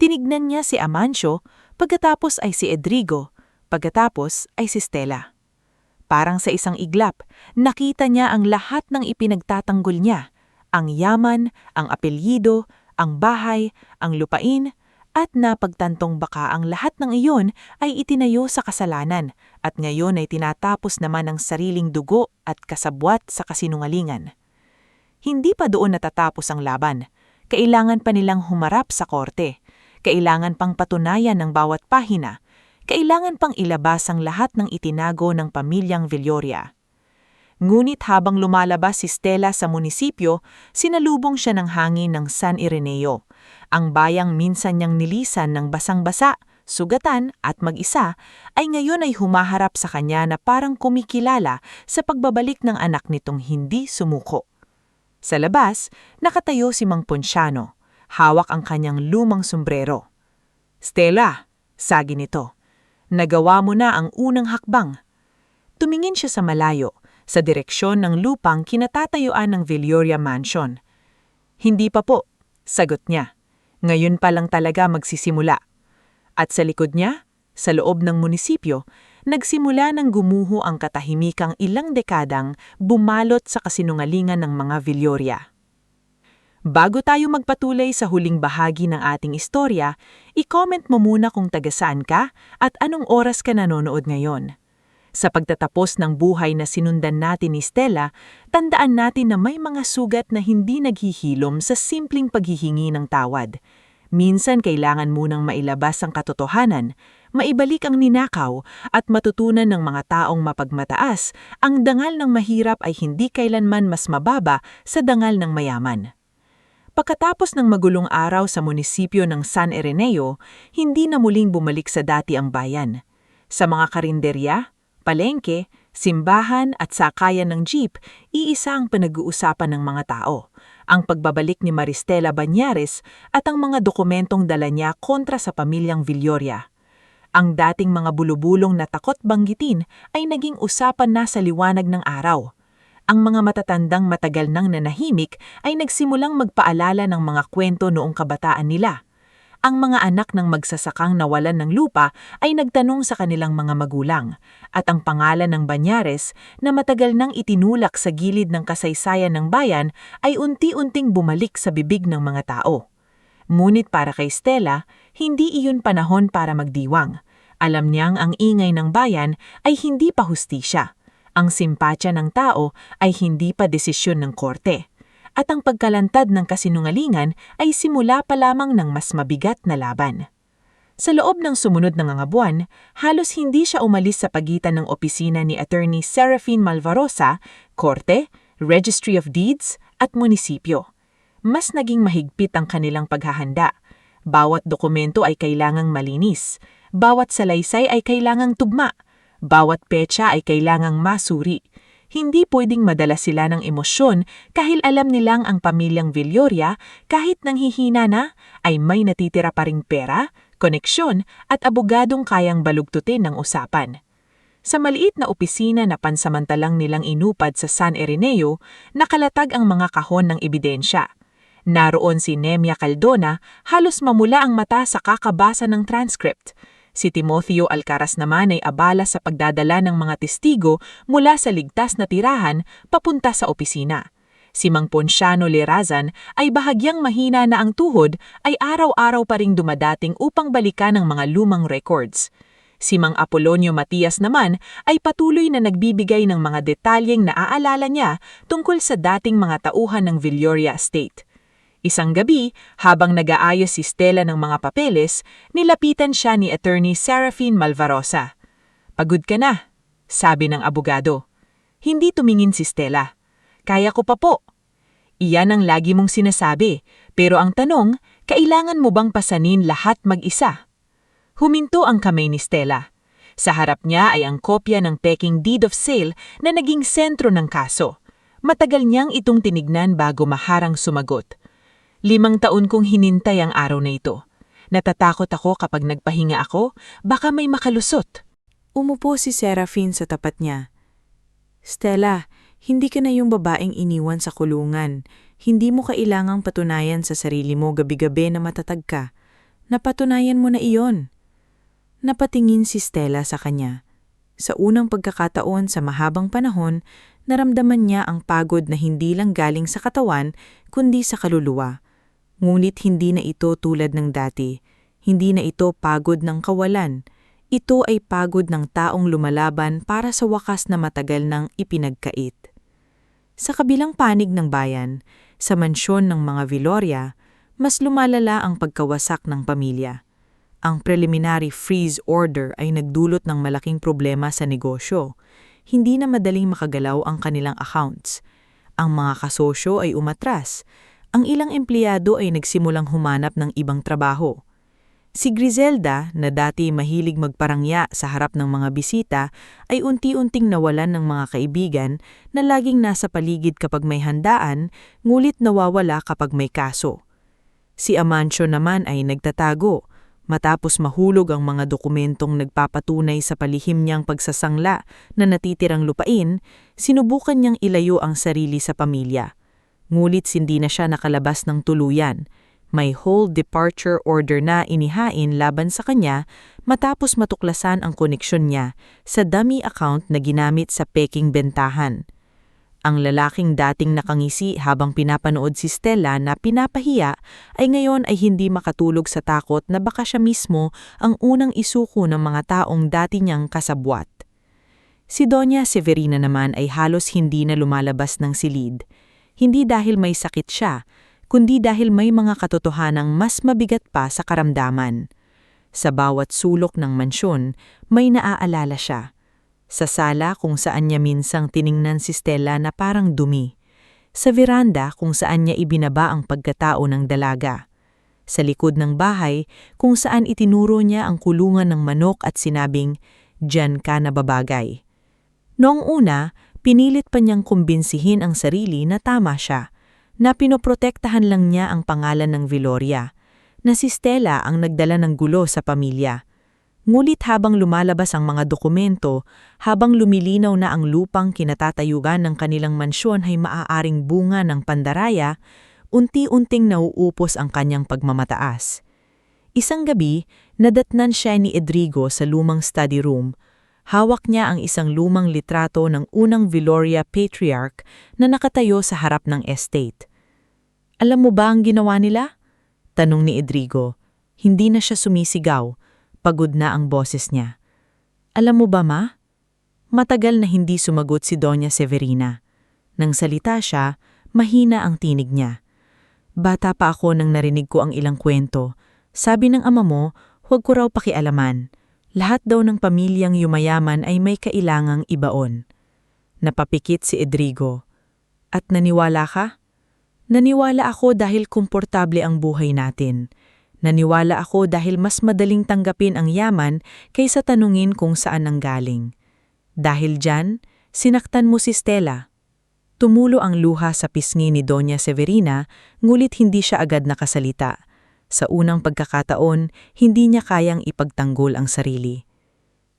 Speaker 2: Tinignan niya si Amancio, pagkatapos ay si Edrigo, pagkatapos ay si Stella. Parang sa isang iglap, nakita niya ang lahat ng ipinagtatanggol niya, ang yaman, ang apelyido, ang bahay, ang lupain, at napagtantong baka ang lahat ng iyon ay itinayo sa kasalanan at ngayon ay tinatapos naman ang sariling dugo at kasabwat sa kasinungalingan. Hindi pa doon natatapos ang laban. Kailangan pa nilang humarap sa korte. Kailangan pang patunayan ng bawat pahina. Kailangan pang ilabas ang lahat ng itinago ng pamilyang Villoria. Ngunit habang lumalabas si Stella sa munisipyo, sinalubong siya ng hangin ng San Ireneo. Ang bayang minsan niyang nilisan ng basang-basa, sugatan at mag-isa, ay ngayon ay humaharap sa kanya na parang kumikilala sa pagbabalik ng anak nitong hindi sumuko. Sa labas, nakatayo si Mang Ponciano. Hawak ang kanyang lumang sombrero. "Stella," sagi nito, "nagawa mo na ang unang hakbang." Tumingin siya sa malayo, sa direksyon ng lupang kinatatayuan ng Villoria Mansion. "Hindi pa po," sagot niya. "Ngayon pa lang talaga magsisimula." At sa likod niya, sa loob ng munisipyo, nagsimula ng gumuho ang katahimikang ilang dekadang bumalot sa kasinungalingan ng mga Villoria. Bago tayo magpatuloy sa huling bahagi ng ating istorya, i-comment mo muna kung taga-saan ka at anong oras ka nanonood ngayon. Sa pagtatapos ng buhay na sinundan natin ni Stella, tandaan natin na may mga sugat na hindi naghihilom sa simpleng paghihingi ng tawad. Minsan kailangan munang mailabas ang katotohanan, maibalik ang ninakaw at matutunan ng mga taong mapagmataas ang dangal ng mahirap ay hindi kailanman mas mababa sa dangal ng mayaman. Pagkatapos ng magulong araw sa munisipyo ng San Ireneo, hindi na muling bumalik sa dati ang bayan. Sa mga karinderya, palengke, simbahan at sakayan ng jeep, iisa ang pinag-uusapan ng mga tao. Ang pagbabalik ni Maristela Banyares at ang mga dokumentong dala niya kontra sa pamilyang Villoria. Ang dating mga bulubulong na takot banggitin ay naging usapan na sa liwanag ng araw. Ang mga matatandang matagal nang nanahimik ay nagsimulang magpaalala ng mga kwento noong kabataan nila. Ang mga anak ng magsasakang nawalan ng lupa ay nagtanong sa kanilang mga magulang, at ang pangalan ng Banyares na matagal nang itinulak sa gilid ng kasaysayan ng bayan ay unti-unting bumalik sa bibig ng mga tao. Ngunit para kay Stella, hindi iyon panahon para magdiwang. Alam niyang ang ingay ng bayan ay hindi pa hustisya. Ang simpatya ng tao ay hindi pa desisyon ng korte. At ang pagkalantad ng kasinungalingan ay simula pa lamang ng mas mabigat na laban. Sa loob ng sumunod na mga buwan, halos hindi siya umalis sa pagitan ng opisina ni Attorney Serafin Malvarosa, korte, Registry of Deeds at munisipyo. Mas naging mahigpit ang kanilang paghahanda. Bawat dokumento ay kailangang malinis. Bawat salaysay ay kailangang tugma. Bawat petsa ay kailangang masuri. Hindi pwedeng madala sila ng emosyon kahil alam nilang ang pamilyang Villoria, kahit nanghihina na, ay may natitira pa ring pera, koneksyon at abogadong kayang balugtutin ng usapan.
Speaker 4: Sa maliit na opisina na pansamantalang nilang inupad sa San Ireneo, nakalatag ang mga kahon ng ebidensya. Naroon si Nemia Caldona, halos mamula ang mata sa kakabasa ng transcript. Si Timoteo Alcaraz naman ay abala sa pagdadala ng mga testigo mula sa ligtas na tirahan papunta sa opisina. Si Mang Ponciano Lerazan ay bahagyang mahina na ang tuhod ay araw-araw pa ring dumadating upang balikan ang mga lumang records. Si Mang Apolonio Matias naman ay patuloy na nagbibigay ng mga detalyeng naaalala niya tungkol sa dating mga tauhan ng Villoria Estate. Isang gabi, habang nag-aayos si Stella ng mga papeles, nilapitan siya ni Attorney Serafine Malvarosa. "Pagod ka na," sabi ng abogado. Hindi tumingin si Stella. "Kaya ko pa po." Iyan ang lagi mong sinasabi, pero ang tanong, kailangan mo bang pasanin lahat mag-isa? Huminto ang kamay ni Stella. Sa harap niya ay ang kopya ng peking deed of sale na naging sentro ng kaso. Matagal niyang itong tinignan bago maharang sumagot. 5 taon kong hinintay ang araw na ito. Natatakot ako kapag nagpahinga ako, baka may makalusot.
Speaker 3: Umupo si Serafine sa tapat niya. "Stella, hindi ka na yung babaeng iniwan sa kulungan. Hindi mo kailangang patunayan sa sarili mo gabi-gabi na matatag ka. Napatunayan mo na iyon." Napatingin si Stella sa kanya. Sa unang pagkakataon sa mahabang panahon, naramdaman niya ang pagod na hindi lang galing sa katawan, kundi sa kaluluwa. Ngunit hindi na ito tulad ng dati. Hindi na ito pagod ng kawalan. Ito ay pagod ng taong lumalaban para sa wakas na matagal nang ipinagkait. Sa kabilang panig ng bayan, sa mansyon ng mga Villoria, mas lumalala ang pagkawasak ng pamilya. Ang preliminary freeze order ay nagdulot ng malaking problema sa negosyo. Hindi na madaling makagalaw ang kanilang accounts. Ang mga kasosyo ay umatras. Ang ilang empleyado ay nagsimulang humanap ng ibang trabaho. Si Griselda, na dati mahilig magparangya sa harap ng mga bisita, ay unti-unting nawalan ng mga kaibigan na laging nasa paligid kapag may handaan, ngulit nawawala kapag may kaso. Si Amancio naman ay nagtatago. Matapos mahulog ang mga dokumentong nagpapatunay sa palihim niyang pagsasangla na natitirang lupain, sinubukan niyang ilayo ang sarili sa pamilya. Ngulit hindi na siya nakalabas ng tuluyan. May whole departure order na inihain laban sa kanya matapos matuklasan ang koneksyon niya sa dummy account na ginamit sa peking bentahan. Ang lalaking dating nakangisi habang pinapanood si Stella na pinapahiya ay ngayon ay hindi makatulog sa takot na baka siya mismo ang unang isuko ng mga taong dati niyang kasabwat. Si Doña Severina naman ay halos hindi na lumalabas ng silid. Hindi dahil may sakit siya, kundi dahil may mga katotohanang mas mabigat pa sa karamdaman. Sa bawat sulok ng mansyon, may naaalala siya. Sa sala kung saan niya minsang tiningnan si Stella na parang dumi. Sa veranda kung saan niya ibinaba ang pagkatao ng dalaga. Sa likod ng bahay kung saan itinuro niya ang kulungan ng manok at sinabing, "Diyan ka na babagay." Noong una, pinilit pa niyang kumbinsihin ang sarili na tama siya, na pinoprotektahan lang niya ang pangalan ng Villoria, na si Stella ang nagdala ng gulo sa pamilya. Ngulit habang lumalabas ang mga dokumento, habang lumilinaw na ang lupang kinatatayugan ng kanilang mansyon ay maaaring bunga ng pandaraya, unti-unting nauupos ang kanyang pagmamataas. Isang gabi, nadatnan siya ni Edrigo sa lumang study room. Hawak niya ang isang lumang litrato ng unang Villoria patriarch na nakatayo sa harap ng estate. "Alam mo ba ang ginawa nila?" tanong ni Edrigo. Hindi na siya sumisigaw. Pagod na ang boses niya. "Alam mo ba, Ma?" Matagal na hindi sumagot si Doña Severina. Nang salita siya, mahina ang tinig niya. "Bata pa ako nang narinig ko ang ilang kwento. Sabi ng ama mo, huwag ko raw pakialaman. Lahat daw ng pamilyang yumayaman ay may kailangang ibaon." Napapikit si Edrigo. "At naniwala ka?" "Naniwala ako dahil komportable ang buhay natin. Naniwala ako dahil mas madaling tanggapin ang yaman kaysa tanungin kung saan nanggaling. Dahil dyan, sinaktan mo si Stella." Tumulo ang luha sa pisngi ni Doña Severina, ngulit hindi siya agad nakasalita. Sa unang pagkakataon, hindi niya kayang ipagtanggol ang sarili.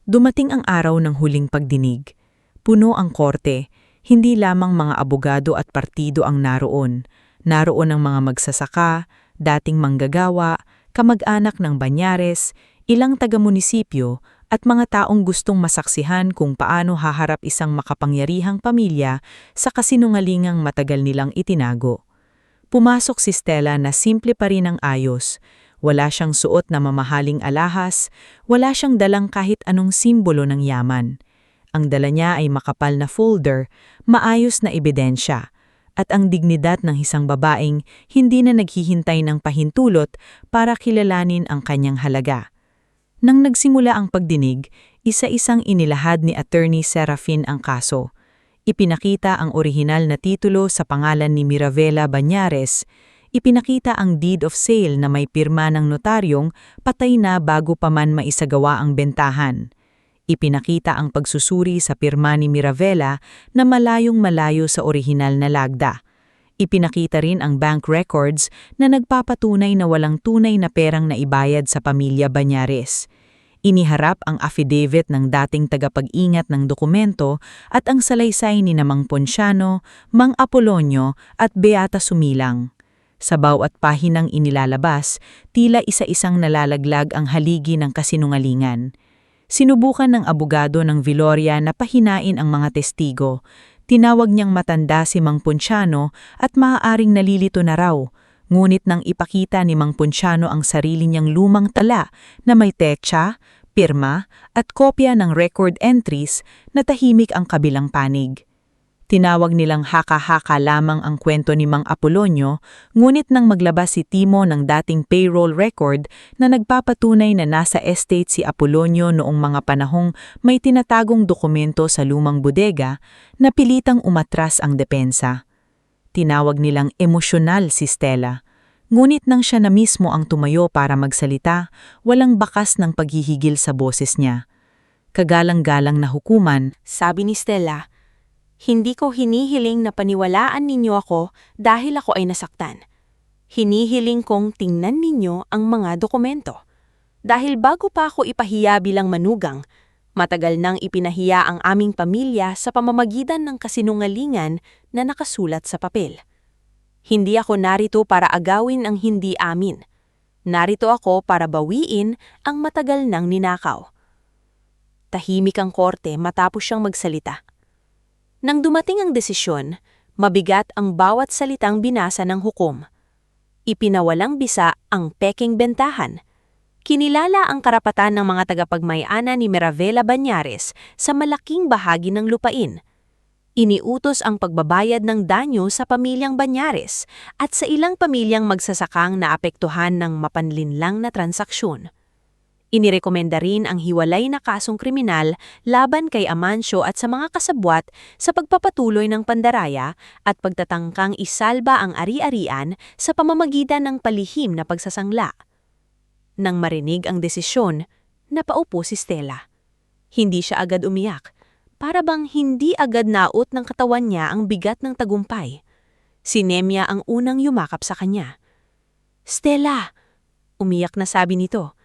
Speaker 1: Dumating ang araw ng huling pagdinig. Puno ang korte, hindi lamang mga abogado at partido ang naroon. Naroon ang mga magsasaka, dating manggagawa, kamag-anak ng Banyares, ilang taga-munisipyo at mga taong gustong masaksihan kung paano haharap isang makapangyarihang pamilya sa kasinungalingang matagal nilang itinago. Pumasok si Stella na simple pa rin ang ayos. Wala siyang suot na mamahaling alahas, wala siyang dalang kahit anong simbolo ng yaman. Ang dala niya ay makapal na folder, maayos na ebidensya, at ang dignidad ng isang babaeng hindi na naghihintay ng pahintulot para kilalanin ang kanyang halaga. Nang nagsimula ang pagdinig, isa-isang inilahad ni Attorney Serafin ang kaso. Ipinakita ang orihinal na titulo sa pangalan ni Miravela Banyares. Ipinakita ang deed of sale na may pirma ng notaryong patay na bago pa man maisagawa ang bentahan. Ipinakita ang pagsusuri sa pirma ni Miravela na malayong-malayo sa orihinal na lagda. Ipinakita rin ang bank records na nagpapatunay na walang tunay na perang naibayad sa pamilya Banyares. Iniharap ang affidavit ng dating tagapag-ingat ng dokumento at ang salaysay ni Mang Ponciano, Mang Apolonio at Beata Sumilang. Sa bawat pahinang inilalabas, tila isa-isang nalalaglag ang haligi ng kasinungalingan. Sinubukan ng abogado ng Viloria na pahinain ang mga testigo. Tinawag niyang matanda si Mang Ponciano at maaaring nalilito na raw. Ngunit nang ipakita ni Mang Ponciano ang sarili niyang lumang tala na may tetsa, pirma at kopya ng record entries, natahimik ang kabilang panig. Tinawag nilang haka-haka lamang ang kwento ni Mang Apolonio, ngunit nang maglabas si Timo ng dating payroll record na nagpapatunay na nasa estate si Apolonio noong mga panahong may tinatagong dokumento sa lumang bodega, napilitang umatras ang depensa. Tinawag nilang emosyonal si Stella. Ngunit nang siya na mismo ang tumayo para magsalita, walang bakas ng paghihigil sa boses niya. Kagalang-galang na hukuman,
Speaker 3: Sabi ni Stella, "Hindi ko hinihiling na paniwalaan ninyo ako dahil ako ay nasaktan. Hinihiling kong tingnan ninyo ang mga dokumento. Dahil bago pa ako ipahiya bilang manugang, matagal nang ipinahiya ang aming pamilya sa pamamagitan ng kasinungalingan na nakasulat sa papel. Hindi ako narito para agawin ang hindi amin. Narito ako para bawiin ang matagal nang ninakaw." Tahimik ang korte matapos siyang magsalita. Nang dumating ang desisyon, mabigat ang bawat salitang binasa ng hukom. Ipinawalang bisa ang peking bentahan. Kinilala ang karapatan ng mga tagapagmay-ana ni Miravela Banyares sa malaking bahagi ng lupain. Iniutos ang pagbabayad ng danyo sa pamilyang Banyares at sa ilang pamilyang magsasakang naapektuhan ng mapanlinlang na transaksyon. Inirekomenda rin ang hiwalay na kasong kriminal laban kay Amancio at sa mga kasabwat sa pagpapatuloy ng pandaraya at pagtatangkang isalba ang ari-arian sa pamamagitan ng palihim na pagsasangla. Nang marinig ang desisyon, napaupo si Stella. Hindi siya agad umiyak, para bang hindi agad naot ng katawan niya ang bigat ng tagumpay. Si Nemya ang unang yumakap sa kanya. "Stella!" Umiyak na sabi nito.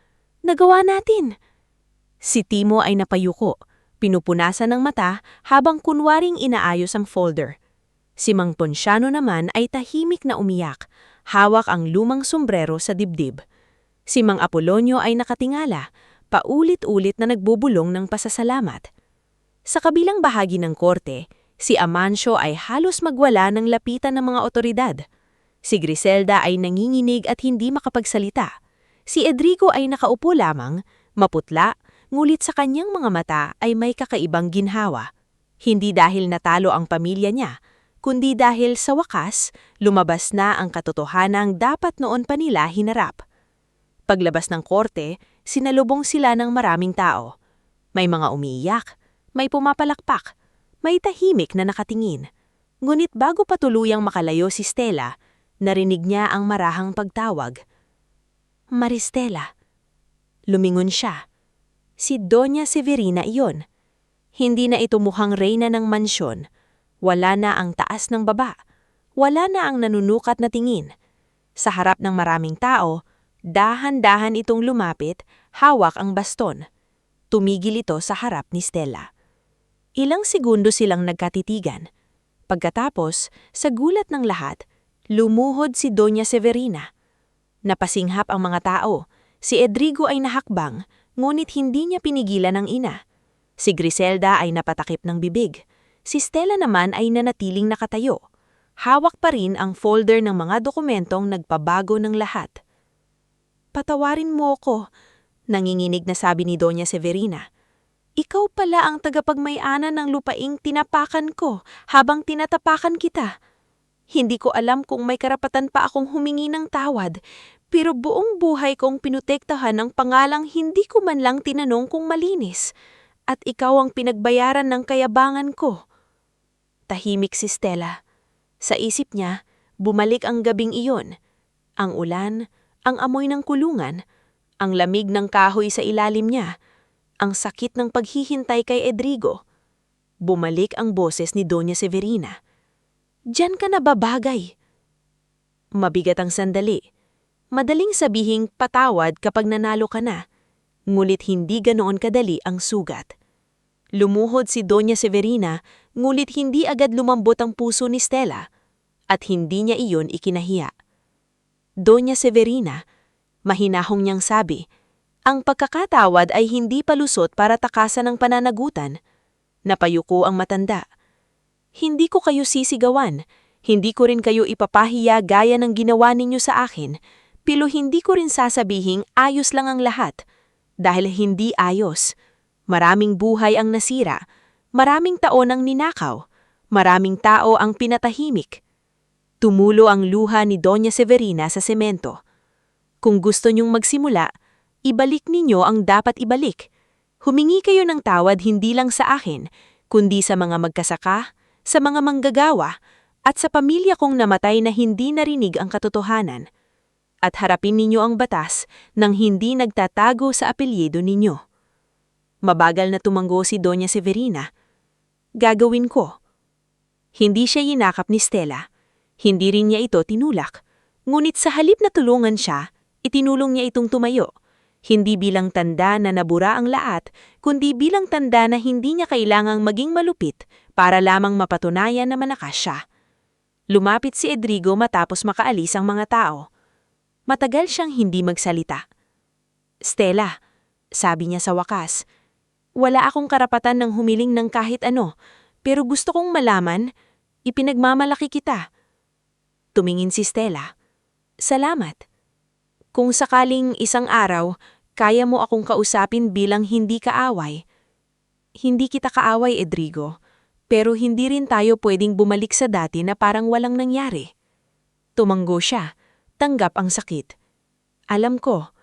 Speaker 3: "Nagawa natin!" Si Timo ay napayuko, pinupunasan ng mata habang kunwaring inaayos ang folder. Si Mang Ponciano naman ay tahimik na umiyak, hawak ang lumang sombrero sa dibdib. Si Mang Apolonio ay nakatingala, paulit-ulit na nagbubulong ng pasasalamat. Sa kabilang bahagi ng korte, si Amancio ay halos magwala ng lapitan ng mga otoridad. Si Griselda ay nanginginig at hindi makapagsalita. Si Edrico ay nakaupo lamang, maputla, ngulit sa kanyang mga mata ay may kakaibang ginhawa. Hindi dahil natalo ang pamilya niya, kundi dahil sa wakas, lumabas na ang katotohanang dapat noon pa nila hinarap. Paglabas ng korte, sinalubong sila ng maraming tao. May mga umiiyak, may pumapalakpak, may tahimik na nakatingin. Ngunit bago pa tuluyang makalayo si Stella, narinig niya ang marahang pagtawag. "Maristela." Lumingon siya. Si Doña Severina iyon. Hindi na ito mukhang reyna ng mansyon. Wala na ang taas ng baba. Wala na ang nanunukat na tingin. Sa harap ng maraming tao, dahan-dahan itong lumapit, hawak ang baston. Tumigil ito sa harap ni Stella. Ilang segundo silang nagkatitigan. Pagkatapos, sa gulat ng lahat, lumuhod si Doña Severina. Napasinghap ang mga tao. Si Edrigo ay nahakbang, ngunit hindi niya pinigilan ang ina. Si Griselda ay napatakip ng bibig. Si Stella naman ay nanatiling nakatayo. Hawak pa rin ang folder ng mga dokumentong nagpabago ng lahat. "Patawarin mo ko," nanginginig na sabi ni Doña Severina. "Ikaw pala ang tagapagmay-ana ng lupaing tinapakan ko habang tinatapakan kita. Hindi ko alam kung may karapatan pa akong humingi ng tawad, pero buong buhay kong pinutektahan ang pangalang hindi ko man lang tinanong kung malinis, at ikaw ang pinagbayaran ng kayabangan ko." Tahimik si Stella. Sa isip niya, bumalik ang gabing iyon. Ang ulan, ang amoy ng kulungan, ang lamig ng kahoy sa ilalim niya, ang sakit ng paghihintay kay Edrigo. Bumalik ang boses ni Doña Severina. "Diyan ka na babagay." Mabigat ang sandali. Madaling sabihing patawad kapag nanalo ka na, ngulit hindi ganoon kadali ang sugat. Lumuhod si Doña Severina, ngulit hindi agad lumambot ang puso ni Stella, at hindi niya iyon ikinahiya. "Doña Severina," mahinahong niyang sabi, "ang pagkakatawad ay hindi palusot para takasan ng pananagutan." Napayuko ang matanda. "Hindi ko kayo sisigawan, hindi ko rin kayo ipapahiya gaya ng ginawa ninyo sa akin, pero hindi ko rin sasabihing ayos lang ang lahat, dahil hindi ayos. Maraming buhay ang nasira, maraming taon ang ninakaw, maraming tao ang pinatahimik." Tumulo ang luha ni Doña Severina sa semento. "Kung gusto niyong magsimula, ibalik ninyo ang dapat ibalik. Humingi kayo ng tawad hindi lang sa akin, kundi sa mga magkasaka, sa mga manggagawa, at sa pamilya kong namatay na hindi narinig ang katotohanan. At harapin ninyo ang batas nang hindi nagtatago sa apelyido ninyo." Mabagal na tumanggo si Doña Severina. "Gagawin ko." Hindi siya yinakap ni Stella. Hindi rin niya ito tinulak. Ngunit sa halip na tulungan siya, itinulong niya itong tumayo. Hindi bilang tanda na nabura ang lahat, kundi bilang tanda na hindi niya kailangang maging malupit para lamang mapatunayan na malakas siya. Lumapit si Edrigo matapos makaalis ang mga tao. Matagal siyang hindi magsalita. "Stella," sabi niya sa wakas, "wala akong karapatan ng humiling ng kahit ano, pero gusto kong malaman, ipinagmamalaki kita." Tumingin si Stella. "Salamat. Kung sakaling isang araw, kaya mo akong kausapin bilang hindi kaaway." "Hindi kita kaaway, Edrigo, pero hindi rin tayo pwedeng bumalik sa dati na parang walang nangyari." Tumanggo siya, tanggap ang sakit. "Alam ko.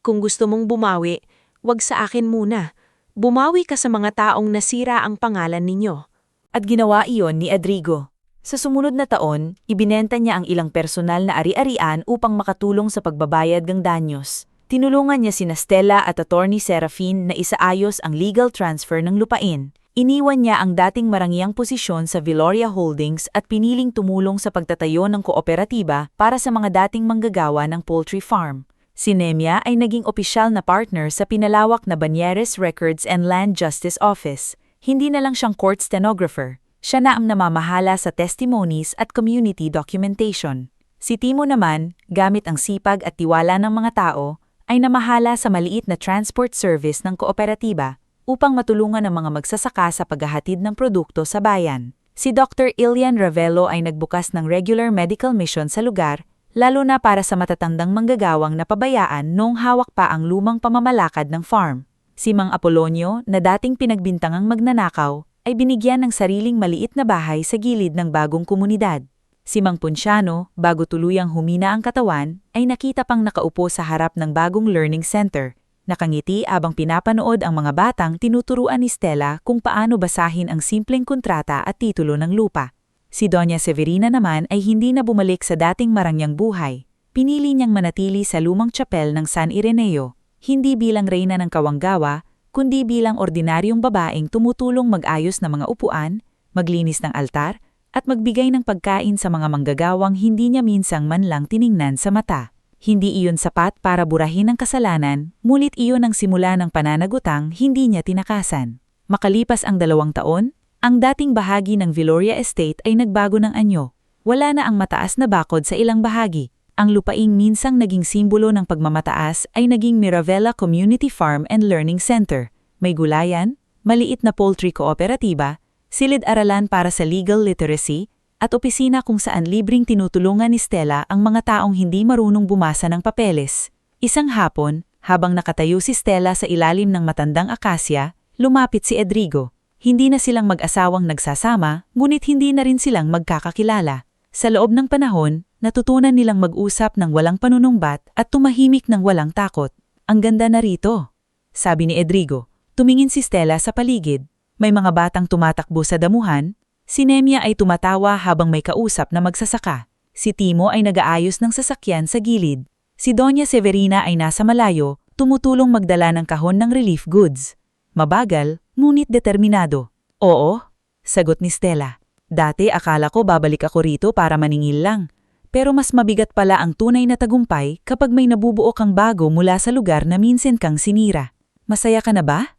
Speaker 3: Kung gusto mong bumawi, wag sa akin muna. Bumawi ka sa mga taong nasira ang pangalan ninyo."
Speaker 5: At ginawa iyon ni Edrigo. Sa sumunod na taon, ibinenta niya ang ilang personal na ari-arian upang makatulong sa pagbabayad ng danyos. Tinulungan niya sina Stella at Attorney Serafin na isaayos ang legal transfer ng lupain. Iniwan niya ang dating marangyang posisyon sa Villoria Holdings at piniling tumulong sa pagtatayo ng kooperatiba para sa mga dating manggagawa ng poultry farm. Si Nemia ay naging opisyal na partner sa pinalawak na Banyeres Records and Land Justice Office. Hindi na lang siyang court stenographer. Siya na ang namamahala sa testimonies at community documentation. Si Timo naman, gamit ang sipag at tiwala ng mga tao, ay namahala sa maliit na transport service ng kooperatiba upang matulungan ang mga magsasaka sa paghahatid ng produkto sa bayan. Si Dr. Ilian Ravelo ay nagbukas ng regular medical mission sa lugar, lalo na para sa matatandang manggagawang napabayaan noong hawak pa ang lumang pamamalakad ng farm. Si Mang Apolonio, na dating pinagbintangang magnanakaw, ay binigyan ng sariling maliit na bahay sa gilid ng bagong komunidad. Si Mang Ponciano, bago tuluyang humina ang katawan, ay nakita pang nakaupo sa harap ng bagong learning center. Nakangiti abang pinapanood ang mga batang tinuturuan ni Stella kung paano basahin ang simpleng kontrata at titulo ng lupa. Si Doña Severina naman ay hindi na bumalik sa dating marangyang buhay. Pinili niyang manatili sa lumang chapel ng San Ireneo, hindi bilang reyna ng Kawanggawa, kundi bilang ordinaryong babaeng tumutulong mag-ayos ng mga upuan, maglinis ng altar, at magbigay ng pagkain sa mga manggagawang hindi niya minsang man lang tiningnan sa mata. Hindi iyon sapat para burahin ang kasalanan, ngunit iyon ang simula ng pananagutang hindi niya tinakasan. Makalipas ang 2 taon, ang dating bahagi ng Viloria Estate ay nagbago ng anyo. Wala na ang mataas na bakod sa ilang bahagi. Ang lupaing minsang naging simbolo ng pagmamataas ay naging Mirabella Community Farm and Learning Center. May gulayan, maliit na poultry kooperatiba, silid-aralan para sa legal literacy, at opisina kung saan libreng tinutulungan ni Stella ang mga taong hindi marunong bumasa ng papeles. Isang hapon, habang nakatayo si Stella sa ilalim ng matandang akasya, lumapit si Edrigo. Hindi na silang mag-asawang nagsasama, ngunit hindi na rin silang magkakakilala. Sa loob ng panahon, natutunan nilang mag-usap ng walang panunumbat at tumahimik ng walang takot. Ang ganda na rito, sabi ni Edrigo. Tumingin si Stella sa paligid. May mga batang tumatakbo sa damuhan. Si Nemya ay tumatawa habang may kausap na magsasaka. Si Timo ay nag-aayos ng sasakyan sa gilid. Si Doña Severina ay nasa malayo, tumutulong magdala ng kahon ng relief goods. Mabagal, ngunit determinado. Oo, sagot ni Stella. Dati akala ko babalik ako rito para maningil lang. Pero mas mabigat pala ang tunay na tagumpay kapag may nabubuo kang bago mula sa lugar na minsan kang sinira. Masaya ka na ba?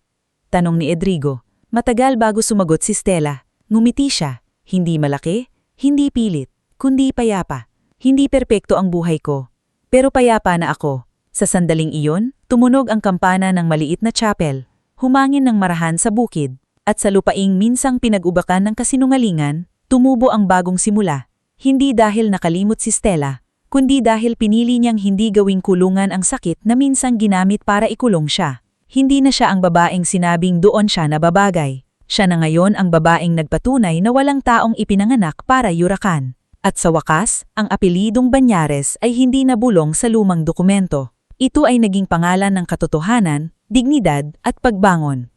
Speaker 5: Tanong ni Edrigo. Matagal bago sumagot si Stella. Ngumiti siya. Hindi malaki, hindi pilit, kundi payapa. Hindi perpekto ang buhay ko. Pero payapa na ako. Sa sandaling iyon, tumunog ang kampana ng maliit na chapel. Humangin ng marahan sa bukid. At sa lupaing minsang pinag-ubakan ng kasinungalingan, tumubo ang bagong simula. Hindi dahil nakalimot si Stella, kundi dahil pinili niyang hindi gawing kulungan ang sakit na minsang ginamit para ikulong siya. Hindi na siya ang babaeng sinabing doon siya nababagay. Siya na ngayon ang babaeng nagpatunay na walang taong ipinanganak para yurakan. At sa wakas, ang apelidong Banyares ay hindi nabulong sa lumang dokumento. Ito ay naging pangalan ng katotohanan, dignidad at pagbangon.